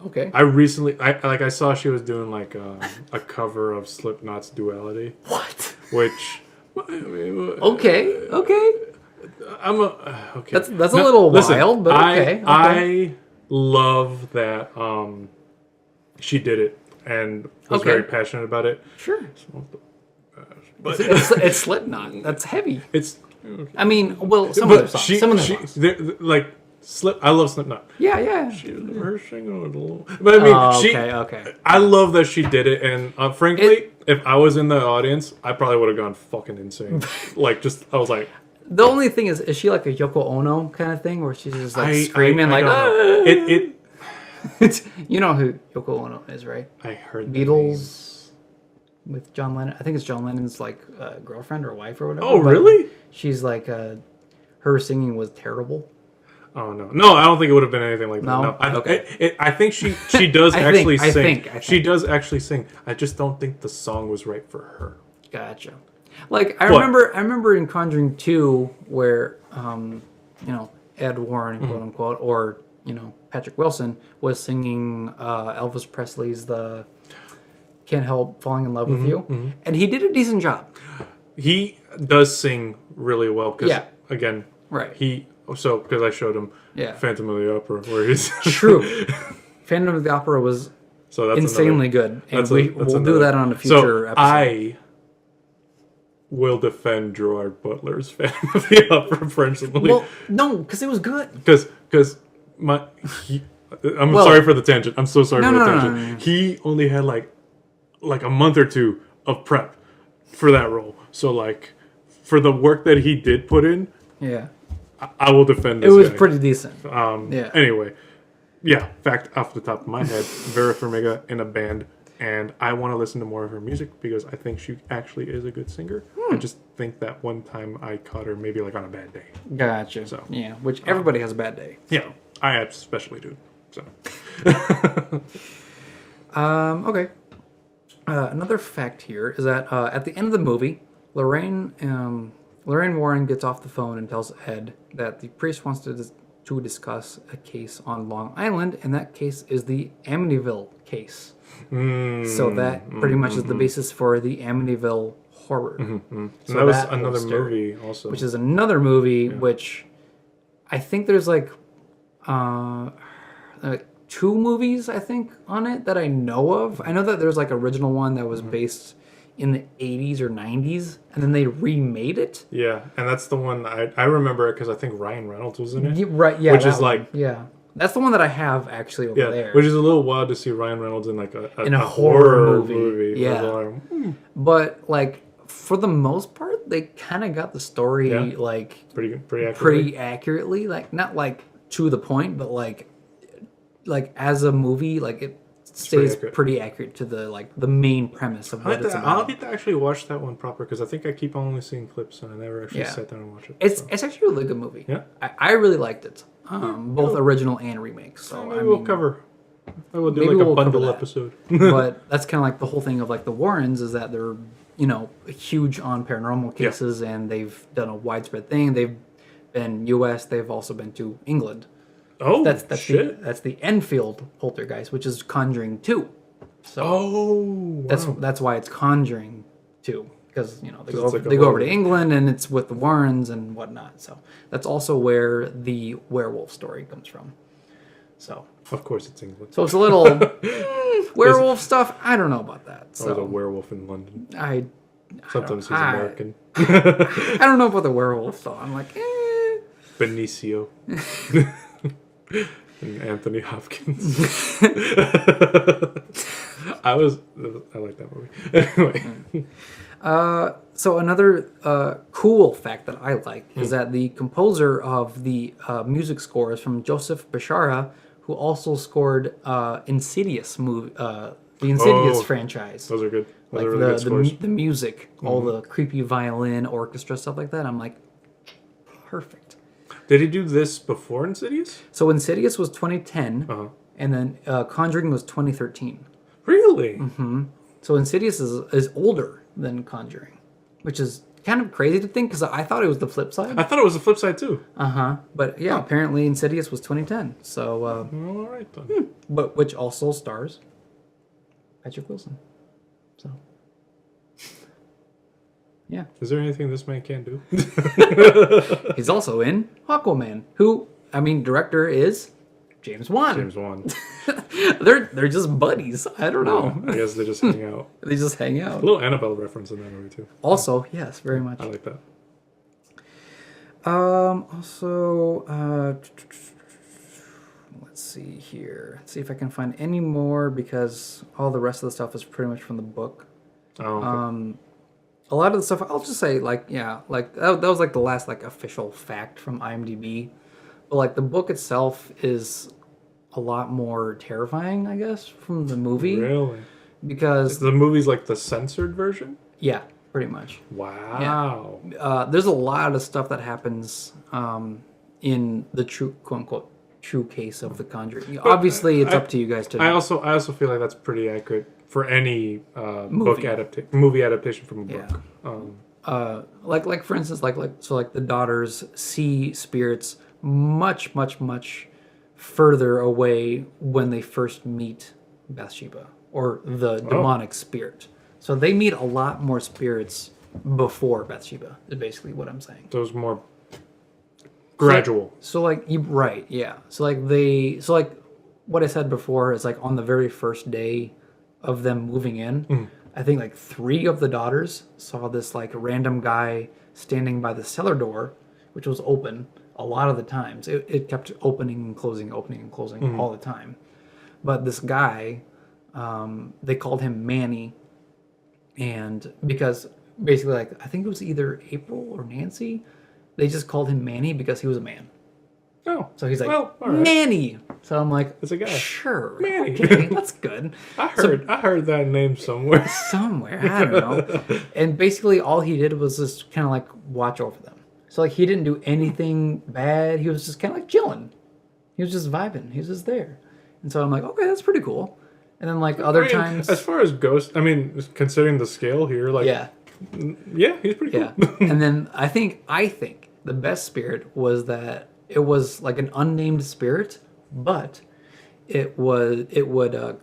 Speaker 1: okay.
Speaker 2: I saw she was doing like a cover of Slipknot's Duality.
Speaker 1: What?
Speaker 2: Which.
Speaker 1: Okay.
Speaker 2: Okay.
Speaker 1: That's a little wild, but okay.
Speaker 2: I love that she did it and was very passionate about it.
Speaker 1: Sure.
Speaker 2: But
Speaker 1: it's Slipknot. That's heavy.
Speaker 2: It's.
Speaker 1: I mean, well, some of their songs.
Speaker 2: Like I love Slipknot.
Speaker 1: Yeah.
Speaker 2: Her singing was a little. But I mean,
Speaker 1: okay.
Speaker 2: I love that she did it, and frankly, if I was in the audience, I probably would have gone fucking insane. I was like.
Speaker 1: The only thing is she like a Yoko Ono kind of thing, where she's just like screaming
Speaker 2: I
Speaker 1: like,
Speaker 2: it.
Speaker 1: It's you know who Yoko Ono is, right?
Speaker 2: I heard
Speaker 1: Beatles with John Lennon. I think it's John Lennon's like girlfriend or wife or whatever.
Speaker 2: Oh, really?
Speaker 1: She's like her singing was terrible.
Speaker 2: Oh no, I don't think it would have been anything like that.
Speaker 1: No?
Speaker 2: Okay. I think she does actually sing.
Speaker 1: I think.
Speaker 2: She does actually sing. I just don't think the song was right for her.
Speaker 1: Gotcha. Like I remember in Conjuring 2 where Ed Warren quote unquote or Patrick Wilson was singing Elvis Presley's the Can't Help Falling in Love with You, and he did a decent job.
Speaker 2: He does sing really well because again,
Speaker 1: right.
Speaker 2: Because I showed him Phantom of the Opera where he's
Speaker 1: true. Phantom of the Opera was insanely good, and we'll do that on a future episode.
Speaker 2: I will defend Gerard Butler's Phantom of the Opera personally.
Speaker 1: Well, no, because it was good.
Speaker 2: Because I'm sorry for the tangent. I'm so sorry for the tangent.
Speaker 1: No.
Speaker 2: He only had like a month or two of prep for that role. So like for the work that he did put in, I will defend this.
Speaker 1: It was
Speaker 2: guy.
Speaker 1: pretty decent.
Speaker 2: Anyway, fact off the top of my head, Vera Farmiga in a band. And I want to listen to more of her music because I think she actually is a good singer. I just think that one time I caught her maybe like on a bad day.
Speaker 1: Gotcha. So which everybody has a bad day.
Speaker 2: Yeah, I especially do. So.
Speaker 1: Okay. Another fact here is that at the end of the movie, Lorraine Warren gets off the phone and tells Ed that the priest wants to discuss a case on Long Island, and that case is the Amityville case. So that pretty much is the basis for the Amityville horror.
Speaker 2: So that was another movie also.
Speaker 1: Which is another movie which I think there's like 2 movies I think on it that I know of. I know that there's like original one that was based in the 80s or 90s and then they remade it.
Speaker 2: Yeah, and that's the one I remember it because I think Ryan Reynolds was in it.
Speaker 1: Right, yeah.
Speaker 2: Which is like
Speaker 1: that's the one that I have actually over there.
Speaker 2: Which is a little wild to see Ryan Reynolds in like
Speaker 1: a horror movie.
Speaker 2: Yeah.
Speaker 1: But like for the most part, they kind of got the story like pretty accurately. Like not like to the point, but like as a movie, like it stays pretty accurate to the main premise of what it's about.
Speaker 2: I'll get to actually watch that one proper because I think I keep only seeing clips and I never actually sat down and watched it.
Speaker 1: It's actually a really good movie.
Speaker 2: Yeah,
Speaker 1: I really liked it. Both original and remakes. So
Speaker 2: maybe we'll do like a bundle episode.
Speaker 1: But that's kind of like the whole thing of like the Warrens is that they're huge on paranormal cases and they've done a widespread thing. They've been U.S. They've also been to England.
Speaker 2: Oh,
Speaker 1: that's
Speaker 2: shit.
Speaker 1: that's the Enfield poltergeist, which is Conjuring 2. So
Speaker 2: Oh, wow.
Speaker 1: that's why it's Conjuring 2, because you know they go
Speaker 2: it's
Speaker 1: over,
Speaker 2: like a
Speaker 1: they go over to
Speaker 2: horror.
Speaker 1: England and it's with the Warrens and whatnot. So that's also where the werewolf story comes from. So
Speaker 2: Of course, it's England.
Speaker 1: it's a little werewolf stuff. I don't know about that.
Speaker 2: I was a
Speaker 1: So
Speaker 2: werewolf in London.
Speaker 1: I
Speaker 2: Sometimes he's
Speaker 1: I-
Speaker 2: American.
Speaker 1: I don't know about the werewolf stuff. I'm like,
Speaker 2: Benicio. And Anthony Hopkins. I like that movie. Anyway.
Speaker 1: So another cool fact that I like is that the composer of the music score is from Joseph Bishara, who also scored Insidious movie, the Insidious franchise.
Speaker 2: Those are good. Those
Speaker 1: Like
Speaker 2: are really good scores.
Speaker 1: the music, all the creepy violin, orchestra, stuff like that. I'm like, perfect.
Speaker 2: Did he do this before Insidious?
Speaker 1: So Insidious was 2010,
Speaker 2: Uh-huh.
Speaker 1: and then Conjuring was 2013.
Speaker 2: Really?
Speaker 1: So Insidious is older than Conjuring, which is kind of crazy to think because I thought it was the flip side.
Speaker 2: I thought it was the flip side too.
Speaker 1: But yeah, apparently Insidious was 2010. So,
Speaker 2: All right then.
Speaker 1: but which also stars Patrick Wilson. So, yeah,
Speaker 2: Is there anything this man can't do?
Speaker 1: he's also in Aquaman. Who, I mean, director is James Wan.
Speaker 2: James Wan.
Speaker 1: They're just buddies. I don't know.
Speaker 2: I guess they just hang out.
Speaker 1: They just hang
Speaker 2: A
Speaker 1: out.
Speaker 2: little Annabelle reference in that movie too.
Speaker 1: Also, yes, very much.
Speaker 2: I like that.
Speaker 1: Let's see here. Let's see if I can find any more because all the rest of the stuff is pretty much from the book.
Speaker 2: Oh, okay.
Speaker 1: A lot of the stuff I'll just say like that was like the last like official fact from IMDb, but like the book itself is a lot more terrifying, I guess, from the movie
Speaker 2: Really?
Speaker 1: because
Speaker 2: The movie's like the censored version?
Speaker 1: yeah, pretty much.
Speaker 2: Wow.
Speaker 1: There's a lot of stuff that happens in the true quote unquote true case of The Conjuring. Obviously, it's up to you guys to.
Speaker 2: I also feel like that's pretty accurate for any movie adaptation from a book.
Speaker 1: Like for instance, like the daughters see spirits much further away when they first meet Bathsheba or the demonic spirit. So they meet a lot more spirits before Bathsheba. Is basically what I'm saying.
Speaker 2: Those more gradual.
Speaker 1: So like you right, yeah. So like what I said before is like on the very first day of them moving in, I think like 3 of the daughters saw this like random guy standing by the cellar door, which was open a lot of the times. It kept opening and closing all the time. But this guy, they called him Manny, and because basically like I think it was either April or Nancy, they just called him Manny because he was a man.
Speaker 2: Oh.
Speaker 1: So he's like,
Speaker 2: well, all right.
Speaker 1: Manny. So I'm like,
Speaker 2: It's a guy.
Speaker 1: sure.
Speaker 2: Manny.
Speaker 1: Okay, that's good.
Speaker 2: I heard that name somewhere.
Speaker 1: Somewhere, I don't know. And basically all he did was just kind of like watch over them. So like he didn't do anything bad. He was just kind of like chilling. He was just vibing. He was just there. And so I'm like, okay, that's pretty cool. And then like other times.
Speaker 2: As far as ghosts, I mean, considering the scale here, like
Speaker 1: Yeah.
Speaker 2: yeah, he's pretty cool.
Speaker 1: Yeah. And then I think the best spirit was that it was like an unnamed spirit, but it would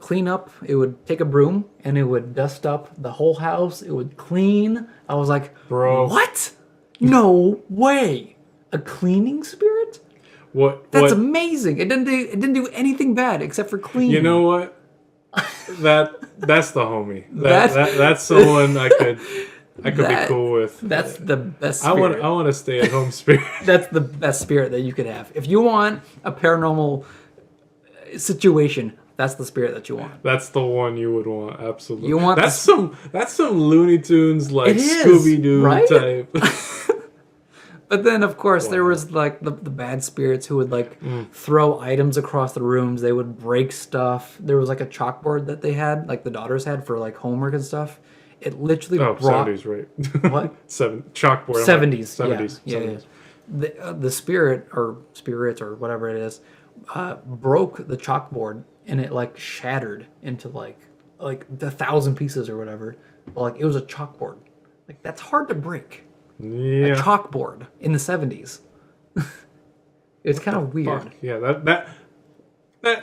Speaker 1: clean up. It would take a broom and it would dust up the whole house. It would clean. I was like,
Speaker 2: Bro.
Speaker 1: what? No way! A cleaning spirit? That's amazing. It didn't do anything bad except for clean.
Speaker 2: You know what? That's the homie. That's someone I could be cool with.
Speaker 1: That's the best spirit.
Speaker 2: I want to stay at home spirit.
Speaker 1: That's the best spirit that you could have. If you want a paranormal situation, that's the spirit that you want.
Speaker 2: That's the one you would want. Absolutely.
Speaker 1: You want
Speaker 2: that's some Looney Tunes like
Speaker 1: It is,
Speaker 2: Scooby Doo
Speaker 1: right?
Speaker 2: type.
Speaker 1: But then, of course, there was like the bad spirits who would like throw items across the rooms. They would break stuff. There was like a chalkboard that they had, like the daughters had for like homework and stuff. It literally brought
Speaker 2: 70s, right?
Speaker 1: What?
Speaker 2: Chalkboard.
Speaker 1: 70s.
Speaker 2: 70s.
Speaker 1: Yeah.
Speaker 2: 70s.
Speaker 1: The spirit or spirits or whatever it is broke the chalkboard and it like shattered into like 1,000 pieces or whatever. But like it was a chalkboard. Like that's hard to break.
Speaker 2: Yeah.
Speaker 1: A chalkboard in the 70s. It's kind of weird.
Speaker 2: Fuck. Yeah,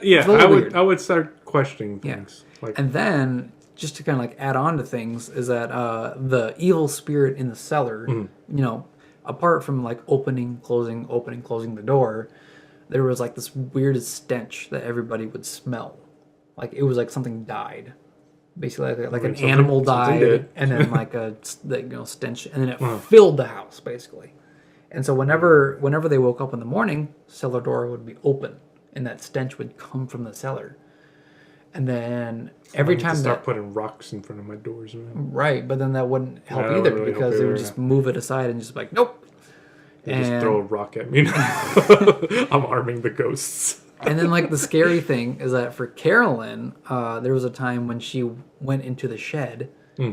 Speaker 2: yeah,
Speaker 1: It's a little weird.
Speaker 2: I would start questioning things. Like,
Speaker 1: And then, just to kind of like add on to things, is that the evil spirit in the cellar, you know, apart from like opening, closing the door, there was like this weird stench that everybody would smell. Like it was like something died. Basically, like an animal died,
Speaker 2: dead.
Speaker 1: and then like stench, and then it filled the house basically. And so whenever they woke up in the morning, cellar door would be open, and that stench would come from the cellar. And then every time
Speaker 2: start putting rocks in front of my doors, man.
Speaker 1: right, but then that wouldn't help
Speaker 2: Yeah,
Speaker 1: either
Speaker 2: really
Speaker 1: because they would just move it aside and just like nope.
Speaker 2: They just throw a rock at me now. I'm arming the ghosts.
Speaker 1: And then, like, the scary thing is that for Carolyn, there was a time when she went into the shed,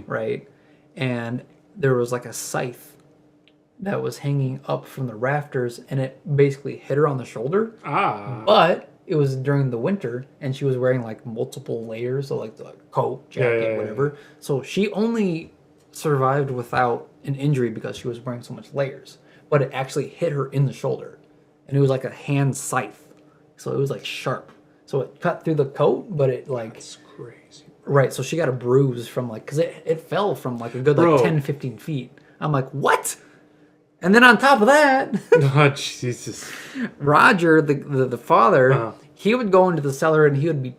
Speaker 1: right? And there was, like, a scythe that was hanging up from the rafters, and it basically hit her on the shoulder.
Speaker 2: Ah.
Speaker 1: But it was during the winter, and she was wearing, like, multiple layers, so, like, the coat, jacket, whatever. So she only survived without an injury because she was wearing so much layers. But it actually hit her in the shoulder. And it was like a hand scythe. So it was like sharp. So it cut through the coat, but it like...
Speaker 2: That's crazy.
Speaker 1: Right, so she got a bruise from like... Because it fell from like a good like 10, 15 feet. I'm like, what? And then on top of that...
Speaker 2: Oh, Jesus.
Speaker 1: Roger, the father, he would go into the cellar and he would be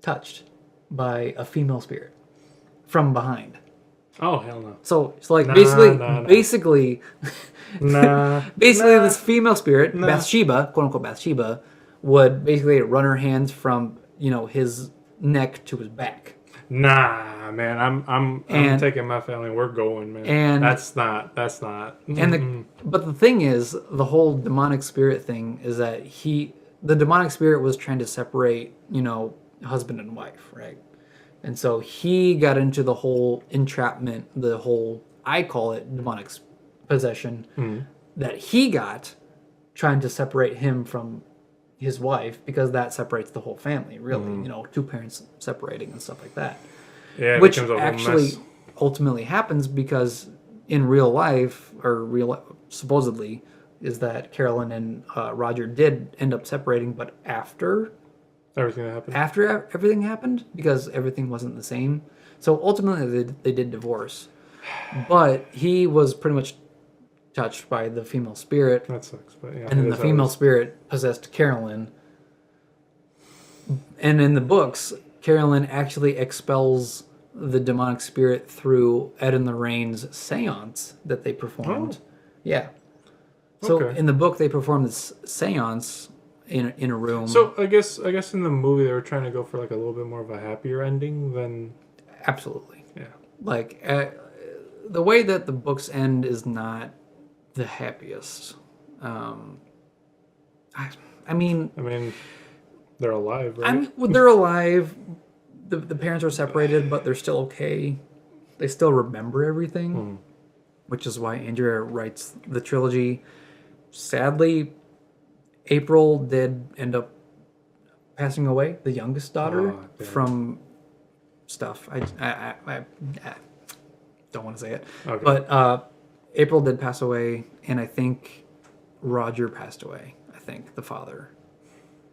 Speaker 1: touched by a female spirit from behind.
Speaker 2: Oh, hell no.
Speaker 1: So like
Speaker 2: Nah.
Speaker 1: basically... this female spirit, Bathsheba, quote unquote Bathsheba, would basically run her hands from his neck to his back.
Speaker 2: Nah, man, I'm taking my family. We're going, man.
Speaker 1: And
Speaker 2: that's not.
Speaker 1: And but the thing is, the whole demonic spirit thing is that the demonic spirit was trying to separate, husband and wife, right? And so he got into the whole entrapment, the whole, I call it demonic possession, that he got trying to separate him from his wife because that separates the whole family, really. Two parents separating and stuff like that.
Speaker 2: Yeah,
Speaker 1: which actually ultimately happens because in real life, supposedly, is that Carolyn and Roger did end up separating, but after everything happened, because everything wasn't the same. So ultimately they did divorce. But he was pretty much touched by the female spirit.
Speaker 2: That sucks, but yeah.
Speaker 1: And then the female spirit possessed Carolyn. And in the books, Carolyn actually expels the demonic spirit through Ed and Lorraine's seance that they performed. Oh. Yeah. So in the book, they performed this seance in a room.
Speaker 2: So I guess in the movie they were trying to go for like a little bit more of a happier ending than.
Speaker 1: Absolutely.
Speaker 2: Yeah.
Speaker 1: Like the way that the books end is not the happiest. I mean,
Speaker 2: they're alive, right?
Speaker 1: They're alive. The parents are separated, but they're still okay. They still remember everything, which is why Andrea writes the trilogy. Sadly, April did end up passing away, the youngest daughter, from stuff. I don't want to say it. Okay. But April did pass away, and I think Roger passed away. I think the father.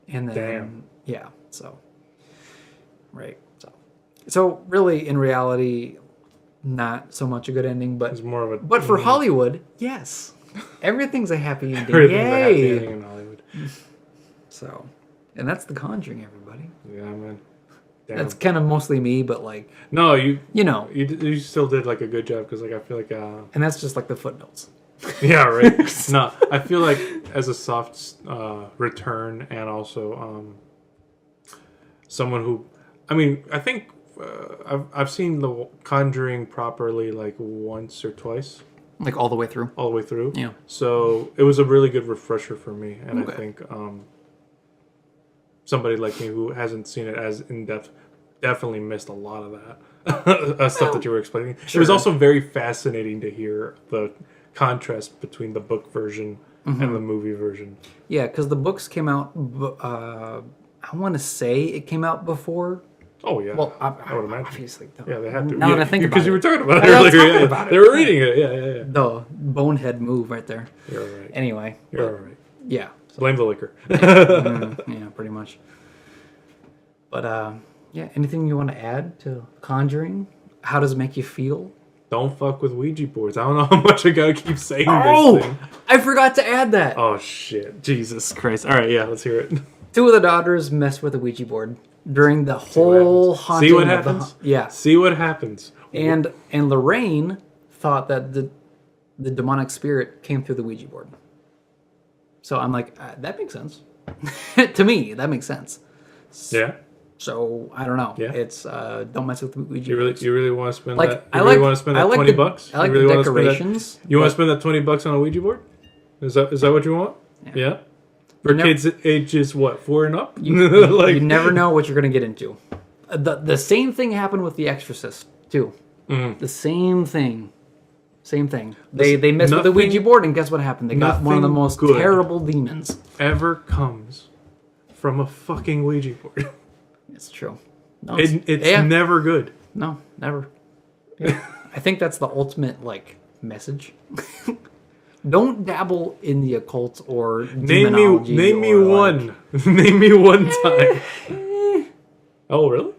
Speaker 1: And then so right. So really in reality not so much a good ending, but
Speaker 2: it's more of a
Speaker 1: but for Hollywood, yes. Everything's a happy ending.
Speaker 2: Everything's a happy ending in Hollywood.
Speaker 1: So, and that's The Conjuring, everybody.
Speaker 2: Yeah, man. Damn.
Speaker 1: That's kind of mostly me, but like
Speaker 2: no, you still did like a good job because like I feel like
Speaker 1: and that's just like the footnotes.
Speaker 2: Yeah, right. No, I feel like as a soft return and also someone who, I think I've seen The Conjuring properly like once or twice.
Speaker 1: Like all the way through.
Speaker 2: All the way through.
Speaker 1: Yeah.
Speaker 2: So it was a really good refresher for me, and I think somebody like me who hasn't seen it as in depth definitely missed a lot of that stuff that you were explaining. Sure. It was also very fascinating to hear the contrast between the book version and the movie version.
Speaker 1: Yeah, because the books came out. I want to say it came out before.
Speaker 2: Oh yeah.
Speaker 1: Well,
Speaker 2: I would imagine.
Speaker 1: Obviously,
Speaker 2: yeah, they had to.
Speaker 1: Now that I think about it,
Speaker 2: because you were talking about it earlier. Yeah. They were reading it. Yeah.
Speaker 1: The bonehead move right there.
Speaker 2: You're right.
Speaker 1: Anyway,
Speaker 2: you're all right.
Speaker 1: Yeah.
Speaker 2: Blame the liquor.
Speaker 1: Yeah, pretty much. But yeah, anything you want to add to Conjuring? How does it make you feel?
Speaker 2: Don't fuck with Ouija boards. I don't know how much I gotta keep saying
Speaker 1: Oh,
Speaker 2: this thing.
Speaker 1: I forgot to add that.
Speaker 2: Oh shit. Jesus Christ. Alright, yeah, let's hear it.
Speaker 1: Two of the daughters messed with a Ouija board during the whole haunting.
Speaker 2: See what
Speaker 1: of
Speaker 2: happens?
Speaker 1: Yeah.
Speaker 2: See what happens.
Speaker 1: And Lorraine thought that the demonic spirit came through the Ouija board. So I'm like, that makes sense. To me, that makes sense.
Speaker 2: Yeah.
Speaker 1: So I don't know.
Speaker 2: Yeah.
Speaker 1: It's don't mess with the Ouija
Speaker 2: You
Speaker 1: boards.
Speaker 2: really want to spend
Speaker 1: Like,
Speaker 2: that?
Speaker 1: I
Speaker 2: You really
Speaker 1: like-
Speaker 2: want to spend
Speaker 1: I
Speaker 2: that
Speaker 1: like
Speaker 2: 20
Speaker 1: the-
Speaker 2: bucks?
Speaker 1: I like
Speaker 2: You really
Speaker 1: the
Speaker 2: wanna spend that-
Speaker 1: decorations.
Speaker 2: You want to spend that 20 bucks on a Ouija board? Is that what you want? Yeah. For
Speaker 1: never-
Speaker 2: kids ages what, 4 and up?
Speaker 1: You never know what you're going to get into. The same thing happened with The Exorcist too. The same thing. Same thing. They messed with the
Speaker 2: nothing-
Speaker 1: Ouija board, and guess what happened? They got one of the
Speaker 2: nothing
Speaker 1: most
Speaker 2: good.
Speaker 1: terrible demons.
Speaker 2: ever comes from a fucking Ouija board.
Speaker 1: It's true. No,
Speaker 2: It's
Speaker 1: yeah.
Speaker 2: never good.
Speaker 1: No, never. Yeah. I think that's the ultimate message. Don't dabble in the occult or demonology.
Speaker 2: Name me
Speaker 1: or,
Speaker 2: one. Name me one time. Oh, really?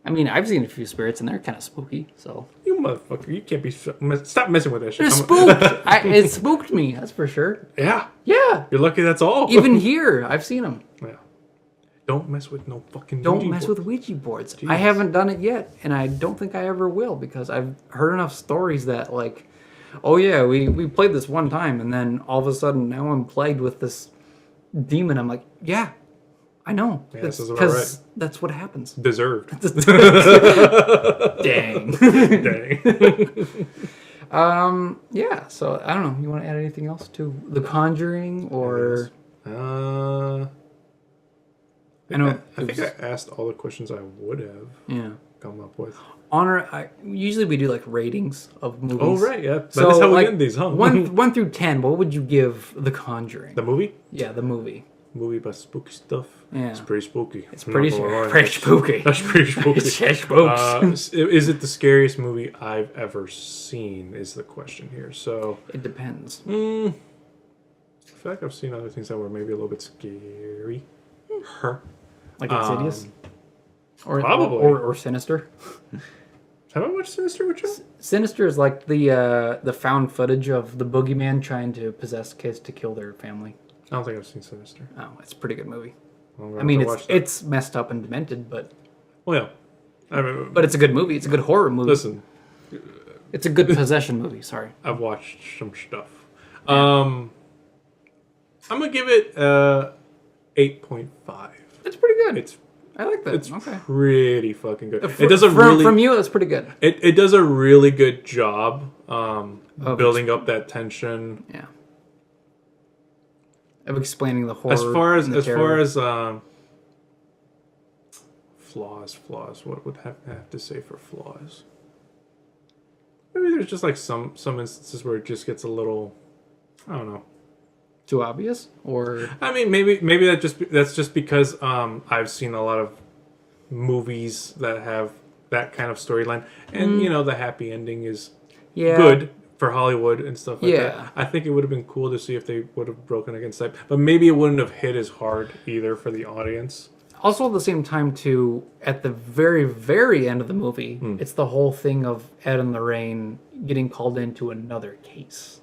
Speaker 1: I mean, I've seen a few spirits and they're kind of spooky. So
Speaker 2: You motherfucker! You can't be. Stop messing with that shit.
Speaker 1: they're spooked. It spooked me. That's for sure.
Speaker 2: Yeah.
Speaker 1: Yeah.
Speaker 2: You're lucky. That's all.
Speaker 1: Even here, I've seen them.
Speaker 2: Yeah. Don't mess with no fucking.
Speaker 1: Don't
Speaker 2: Ouija
Speaker 1: mess
Speaker 2: board.
Speaker 1: with Ouija boards. I
Speaker 2: Jesus.
Speaker 1: haven't done it yet, and I don't think I ever will because I've heard enough stories that oh yeah, we played this one time, and then all of a sudden now I'm plagued with this demon. I'm like, yeah, I know.
Speaker 2: Yeah,
Speaker 1: That's
Speaker 2: this is about right.
Speaker 1: that's what happens.
Speaker 2: Deserved.
Speaker 1: Dang.
Speaker 2: Dang.
Speaker 1: Yeah. So I don't know. You want to add anything else to The Conjuring or? I know.
Speaker 2: I think I asked all the questions I would have
Speaker 1: Yeah.
Speaker 2: come up with.
Speaker 1: Usually we do ratings of movies.
Speaker 2: Oh right, yeah. That
Speaker 1: So
Speaker 2: is how we end these, huh?
Speaker 1: 1 through 10, what would you give The Conjuring?
Speaker 2: The movie?
Speaker 1: Yeah, the movie.
Speaker 2: Movie about spooky stuff.
Speaker 1: Yeah.
Speaker 2: It's pretty spooky.
Speaker 1: It's pretty spooky.
Speaker 2: That's pretty spooky.
Speaker 1: It's spooks.
Speaker 2: Is it the scariest movie I've ever seen? Is the question here. So
Speaker 1: It depends.
Speaker 2: I feel like I've seen other things that were maybe a little bit scary. Her.
Speaker 1: Like Insidious?
Speaker 2: Probably.
Speaker 1: Or Sinister?
Speaker 2: Have I watched Sinister with you?
Speaker 1: Sinister is like the found footage of the boogeyman trying to possess kids to kill their family.
Speaker 2: I don't think I've seen Sinister.
Speaker 1: Oh, it's a pretty good movie.
Speaker 2: I'm gonna
Speaker 1: I mean,
Speaker 2: have to watch that.
Speaker 1: it's messed up and demented, but
Speaker 2: Well, yeah. I mean,
Speaker 1: it's a good movie. It's a good horror movie.
Speaker 2: listen,
Speaker 1: It's a good possession movie. Sorry.
Speaker 2: I've watched some stuff. I'm gonna give it 8.5.
Speaker 1: It's pretty good.
Speaker 2: It's
Speaker 1: I like that.
Speaker 2: It's
Speaker 1: okay.
Speaker 2: pretty fucking good. It does a
Speaker 1: from,
Speaker 2: really
Speaker 1: from you. That's pretty good.
Speaker 2: it does a really good job building up that tension.
Speaker 1: Yeah. Of explaining the horror.
Speaker 2: As far as
Speaker 1: and the terror.
Speaker 2: flaws, what would I have to say for flaws? Maybe there's just some instances where it just gets a little, I don't know.
Speaker 1: Too obvious, or
Speaker 2: I mean, maybe that's just because I've seen a lot of movies that have that kind of storyline, and the happy ending is good for Hollywood and stuff like that. I think it would have been cool to see if they would have broken against that, but maybe it wouldn't have hit as hard either for the audience.
Speaker 1: Also, at the same time, too, at the very, very end of the movie, it's the whole thing of Ed and Lorraine getting called into another case.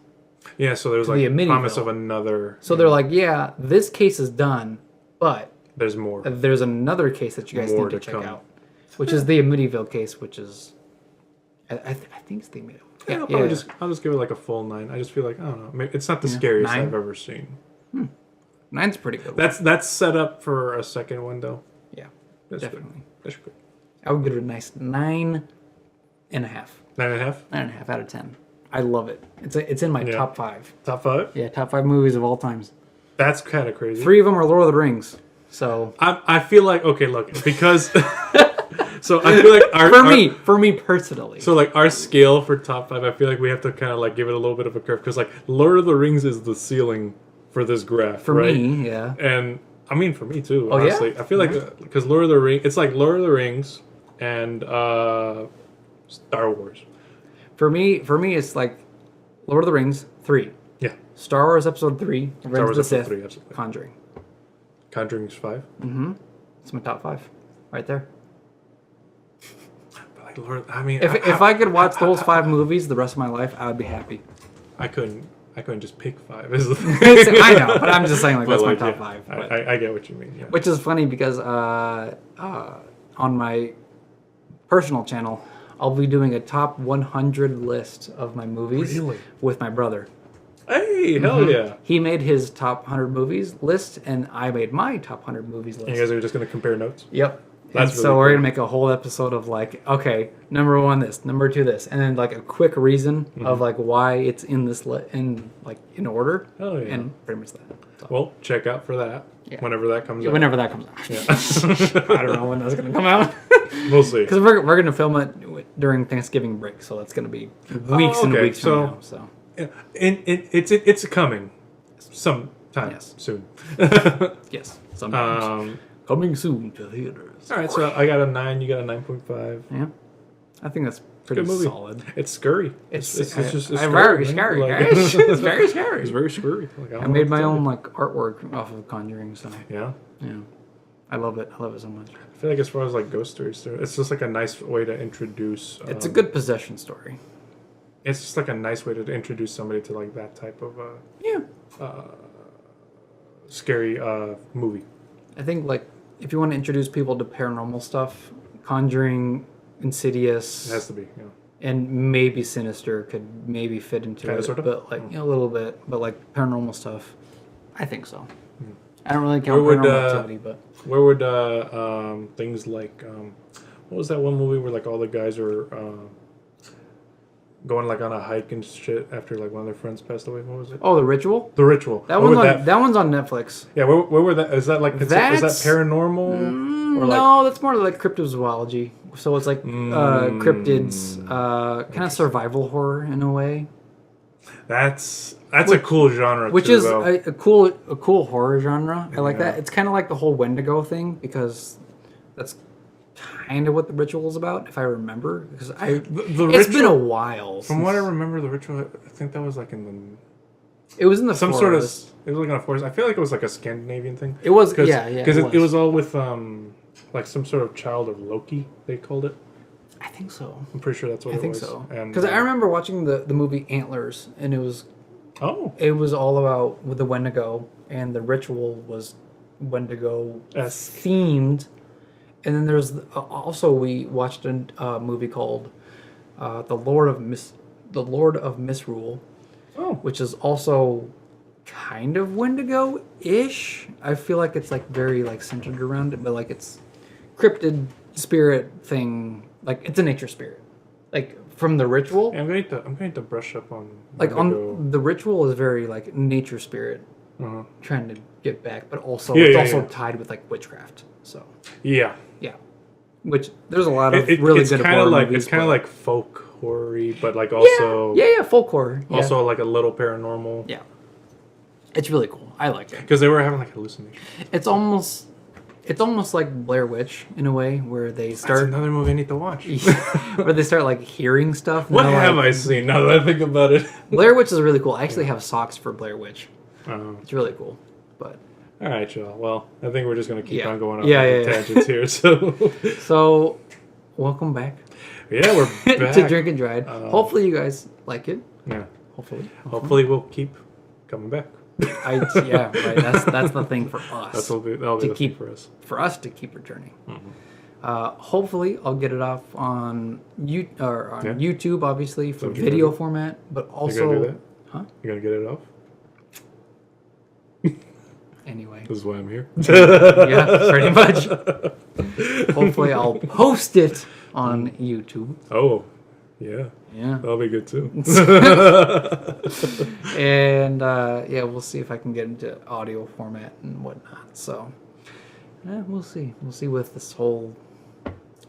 Speaker 2: Yeah, so there's
Speaker 1: the
Speaker 2: promise
Speaker 1: Amityville.
Speaker 2: of another.
Speaker 1: So they're like, yeah, this case is done, but
Speaker 2: There's more.
Speaker 1: there's another case that you guys
Speaker 2: More
Speaker 1: need to
Speaker 2: to
Speaker 1: check
Speaker 2: come.
Speaker 1: out, which is the Amityville case, which is, I think it's the Amityville.
Speaker 2: Yeah, I'll just give it a full 9. I just feel like, I don't know, it's not the scariest
Speaker 1: 9?
Speaker 2: I've ever seen.
Speaker 1: 9's pretty good.
Speaker 2: That's set up for a second one though.
Speaker 1: Yeah,
Speaker 2: That's
Speaker 1: definitely.
Speaker 2: good. That's good.
Speaker 1: I would give it a nice 9.5.
Speaker 2: 9.5.
Speaker 1: 9.5 out of 10. I love it. It's in my top 5.
Speaker 2: Top 5.
Speaker 1: Yeah, top 5 movies of all times.
Speaker 2: That's kind of crazy.
Speaker 1: 3 of them are Lord of the Rings. So
Speaker 2: I feel like, okay, look, because so I feel like
Speaker 1: for me personally.
Speaker 2: So our scale for top 5, I feel like we have to kind of give it a little bit of a curve, because Lord of the Rings is the ceiling for this graph,
Speaker 1: for
Speaker 2: right?
Speaker 1: me, yeah.
Speaker 2: And I mean for me too.
Speaker 1: Oh,
Speaker 2: honestly,
Speaker 1: yeah?
Speaker 2: I feel like because Lord of the Rings, it's like Lord of the Rings and Star Wars.
Speaker 1: For me, it's like Lord of the Rings 3,
Speaker 2: Yeah.
Speaker 1: Star Wars Episode 3, Revenge of the
Speaker 2: Episode
Speaker 1: Sith,
Speaker 2: 3, absolutely.
Speaker 1: Conjuring.
Speaker 2: Conjuring's 5.
Speaker 1: It's my top 5, right there.
Speaker 2: But like, Lord, I mean,
Speaker 1: If I could watch those 5 movies the rest of my life, I would be happy.
Speaker 2: I couldn't just pick 5.
Speaker 1: I know, but I'm just saying, like,
Speaker 2: But
Speaker 1: that's
Speaker 2: like,
Speaker 1: my top
Speaker 2: yeah,
Speaker 1: 5. But,
Speaker 2: I get what you mean. Yeah.
Speaker 1: which is funny because on my personal channel, I'll be doing a top 100 list of my movies
Speaker 2: Really?
Speaker 1: with my brother.
Speaker 2: Hey, hell yeah!
Speaker 1: He made his top 100 movies list, and I made my top 100 movies list.
Speaker 2: You guys are just gonna compare notes.
Speaker 1: Yep.
Speaker 2: That's
Speaker 1: And so
Speaker 2: really
Speaker 1: we're
Speaker 2: cool.
Speaker 1: gonna make a whole episode of like, okay, number 1 this, number 2 this, and then like a quick reason of like why it's in this in order.
Speaker 2: Hell yeah.
Speaker 1: And pretty much that. So,
Speaker 2: Well, check out for that whenever that comes out.
Speaker 1: whenever that comes out. I don't know when that's gonna come out.
Speaker 2: We'll see.
Speaker 1: Because we're gonna film it during Thanksgiving break, so that's gonna be weeks and
Speaker 2: okay.
Speaker 1: weeks from now. So
Speaker 2: Yeah. And it's coming sometime
Speaker 1: Yes.
Speaker 2: soon.
Speaker 1: yes, sometimes coming soon to theaters.
Speaker 2: All right, so I got a 9. You got a 9.5.
Speaker 1: Yeah, I think that's pretty
Speaker 2: Good movie.
Speaker 1: solid.
Speaker 2: It's scary.
Speaker 1: It's
Speaker 2: man.
Speaker 1: very scary,
Speaker 2: Like-
Speaker 1: guys. It's very scary.
Speaker 2: It's very scary. Like,
Speaker 1: I made my own like artwork off of Conjuring, so
Speaker 2: Yeah.
Speaker 1: yeah, I love it. I love it so much.
Speaker 2: I feel like as far as like ghost stories, it's just like a nice way to introduce.
Speaker 1: It's a good possession story.
Speaker 2: It's just like a nice way to introduce somebody to like that type of
Speaker 1: Yeah,
Speaker 2: scary movie.
Speaker 1: I think like if you want to introduce people to paranormal stuff, Conjuring, Insidious,
Speaker 2: It has to be. Yeah.
Speaker 1: and maybe Sinister could maybe fit into
Speaker 2: Kinda,
Speaker 1: it,
Speaker 2: sorta?
Speaker 1: but like a little bit, but like paranormal stuff, I think so. I don't really count
Speaker 2: Where would,
Speaker 1: paranormal activity, but
Speaker 2: Where would things like what was that one movie where like all the guys are going like on a hike and shit after like one of their friends passed away? What was it?
Speaker 1: oh, The Ritual.
Speaker 2: The Ritual.
Speaker 1: That
Speaker 2: Where
Speaker 1: one's
Speaker 2: would
Speaker 1: on that one's on Netflix.
Speaker 2: Yeah, where were that? Is that like is that
Speaker 1: That's-
Speaker 2: paranormal? Or
Speaker 1: No, that's more like cryptozoology. So it's like cryptids, kind of survival horror in a way,
Speaker 2: That's a cool genre,
Speaker 1: which
Speaker 2: too,
Speaker 1: is
Speaker 2: though.
Speaker 1: a cool horror genre. I like
Speaker 2: Yeah.
Speaker 1: that. It's kind of like the whole Wendigo thing because that's kind of what The Ritual is about, if I remember. Because it's been a while.
Speaker 2: From what I remember, The Ritual, I think that was like in
Speaker 1: it was in the
Speaker 2: some
Speaker 1: forest.
Speaker 2: sort of. It was like in a forest. I feel like it was like a Scandinavian thing.
Speaker 1: It was,
Speaker 2: Cause,
Speaker 1: yeah,
Speaker 2: because
Speaker 1: it
Speaker 2: it was all with like some sort of child of Loki. They called it.
Speaker 1: I think so.
Speaker 2: I'm pretty sure that's what
Speaker 1: I
Speaker 2: it
Speaker 1: think
Speaker 2: was.
Speaker 1: so.
Speaker 2: And
Speaker 1: Because I remember watching the movie Antlers, and it was all about with the Wendigo, and The Ritual was Wendigo
Speaker 2: Esque.
Speaker 1: themed. And then there's also we watched a movie called The Lord of Misrule, which is also kind of Wendigo-ish. I feel like it's like very like centered around it, but like it's cryptid spirit thing. Like it's a nature spirit, like from The Ritual.
Speaker 2: Yeah, I'm going to brush up on
Speaker 1: Like
Speaker 2: Wendigo.
Speaker 1: on The Ritual is very like nature spirit,
Speaker 2: Uh-huh.
Speaker 1: trying to get back, but also
Speaker 2: Yeah,
Speaker 1: it's
Speaker 2: yeah,
Speaker 1: also
Speaker 2: yeah.
Speaker 1: tied with like witchcraft. So
Speaker 2: Yeah.
Speaker 1: yeah, which there's a lot of
Speaker 2: It's
Speaker 1: good
Speaker 2: kind
Speaker 1: horror
Speaker 2: of like
Speaker 1: movies,
Speaker 2: it's kind of
Speaker 1: but-
Speaker 2: like folk horror-y, but like also
Speaker 1: yeah, folk horror. Yeah.
Speaker 2: also like a little paranormal.
Speaker 1: Yeah, it's really cool. I like it.
Speaker 2: Because they were having like hallucinations.
Speaker 1: It's almost like Blair Witch in a way, where they
Speaker 2: That's
Speaker 1: start
Speaker 2: another movie I need to watch.
Speaker 1: where they start like hearing stuff. and
Speaker 2: What
Speaker 1: they're
Speaker 2: have
Speaker 1: like-
Speaker 2: I seen now that I think about it?
Speaker 1: Blair Witch is really cool. I actually have socks for Blair Witch.
Speaker 2: Oh.
Speaker 1: It's really cool. But
Speaker 2: All right, y'all. Well, I think we're just going to keep
Speaker 1: Yeah.
Speaker 2: on going on
Speaker 1: Yeah.
Speaker 2: tangents here. So,
Speaker 1: welcome back
Speaker 2: yeah, we're back.
Speaker 1: to Drink and Dried. Hopefully you guys like it.
Speaker 2: Yeah.
Speaker 1: Hopefully.
Speaker 2: Hopefully we'll keep coming back.
Speaker 1: Yeah, right. That's the thing for us.
Speaker 2: That'll be
Speaker 1: to
Speaker 2: the
Speaker 1: keep
Speaker 2: thing for us.
Speaker 1: For us to keep returning. Hopefully, I'll get it off on YouTube, obviously for
Speaker 2: what you're
Speaker 1: video
Speaker 2: gonna do?
Speaker 1: format, but
Speaker 2: You
Speaker 1: also,
Speaker 2: gonna do that?
Speaker 1: huh?
Speaker 2: You gonna get it off?
Speaker 1: Anyway,
Speaker 2: This is why I'm here.
Speaker 1: yeah, pretty much. Hopefully, I'll post it on YouTube.
Speaker 2: Oh, yeah.
Speaker 1: Yeah,
Speaker 2: That'll be good too.
Speaker 1: and yeah, we'll see if I can get into audio format and whatnot. So, we'll see. We'll see with this whole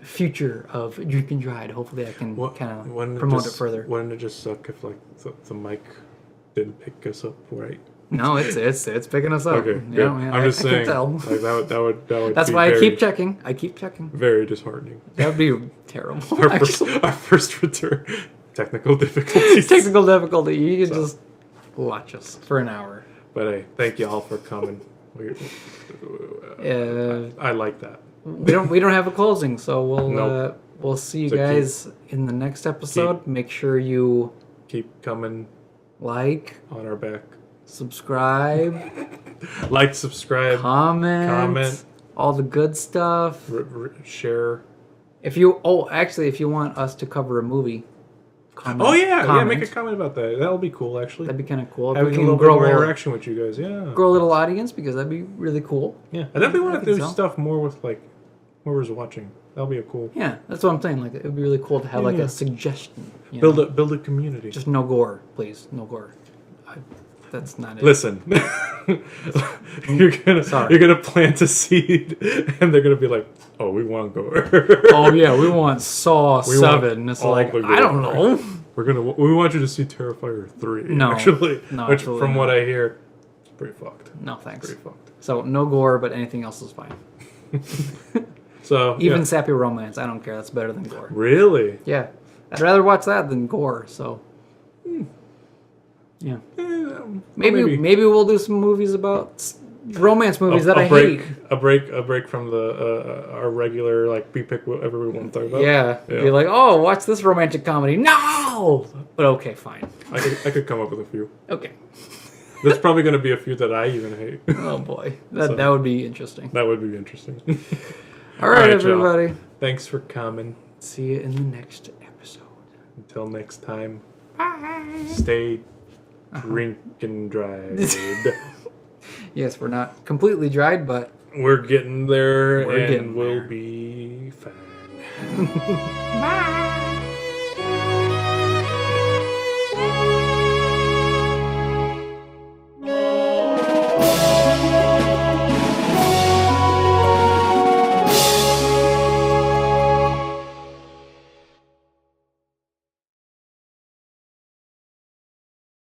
Speaker 1: future of Drink and Dried. Hopefully, I can kind of promote it further.
Speaker 2: Wouldn't it just suck if like the mic didn't pick us up right?
Speaker 1: No, it's picking us up.
Speaker 2: Okay,
Speaker 1: You
Speaker 2: good.
Speaker 1: know,
Speaker 2: I'm just
Speaker 1: I
Speaker 2: saying.
Speaker 1: can tell.
Speaker 2: Like that would.
Speaker 1: That's
Speaker 2: be
Speaker 1: why I
Speaker 2: very,
Speaker 1: keep checking.
Speaker 2: Very disheartening.
Speaker 1: That would be terrible.
Speaker 2: Our first return. Technical difficulties.
Speaker 1: Technical difficulty. You can just watch us for an hour.
Speaker 2: But hey, thank you all for coming. I like that.
Speaker 1: We don't have a closing, so
Speaker 2: Nope.
Speaker 1: we'll see you
Speaker 2: So
Speaker 1: guys in the next episode. Make sure you
Speaker 2: keep coming
Speaker 1: like,
Speaker 2: on our back.
Speaker 1: subscribe,
Speaker 2: Like, subscribe,
Speaker 1: comment, all the good stuff.
Speaker 2: share.
Speaker 1: If you want us to cover a movie, comment.
Speaker 2: Make a comment about that. That'll be cool, actually.
Speaker 1: That'd be kind of cool. If
Speaker 2: Having
Speaker 1: we
Speaker 2: a
Speaker 1: can
Speaker 2: little bit
Speaker 1: grow
Speaker 2: more interaction with you guys,
Speaker 1: grow a little audience, because that'd be really cool.
Speaker 2: Yeah, I definitely want to do
Speaker 1: so.
Speaker 2: stuff more with like whoever's watching. That'll be a cool.
Speaker 1: Yeah, that's what I'm saying. Like, it'd be really cool to have like a suggestion.
Speaker 2: Build a community.
Speaker 1: Just no gore, please. No gore. That's not it.
Speaker 2: Listen, you're gonna plant a seed, and they're gonna be like, "Oh, we want gore."
Speaker 1: Oh yeah, we want Saw 7. It's like, I don't know.
Speaker 2: We want you to see Terrifier 3.
Speaker 1: No,
Speaker 2: actually,
Speaker 1: no,
Speaker 2: which
Speaker 1: absolutely
Speaker 2: from
Speaker 1: not.
Speaker 2: what I hear, it's pretty fucked.
Speaker 1: No thanks.
Speaker 2: Pretty fucked.
Speaker 1: So no gore, but anything else is fine.
Speaker 2: So
Speaker 1: Even sappy romance, I don't care. That's better than gore.
Speaker 2: Really?
Speaker 1: Yeah, I'd rather watch that than gore. So yeah, maybe we'll do some movies about romance movies that I hate.
Speaker 2: A break from the our regular, like, we pick whatever we want to talk about.
Speaker 1: Yeah. Be like, oh, watch this romantic comedy. No, but okay, fine.
Speaker 2: I could come up with a few.
Speaker 1: Okay.
Speaker 2: There's probably going to be a few that I even hate.
Speaker 1: Oh boy, that would be interesting.
Speaker 2: That would be interesting.
Speaker 1: All right,
Speaker 2: y'all.
Speaker 1: everybody.
Speaker 2: Thanks for coming.
Speaker 1: See you in the next episode.
Speaker 2: Until next time,
Speaker 1: Bye.
Speaker 2: stay drink and dried.
Speaker 1: Yes, we're not completely dried, but
Speaker 2: We're getting there,
Speaker 1: We're
Speaker 2: and
Speaker 1: getting
Speaker 2: we'll
Speaker 1: there.
Speaker 2: be fine.
Speaker 1: bye.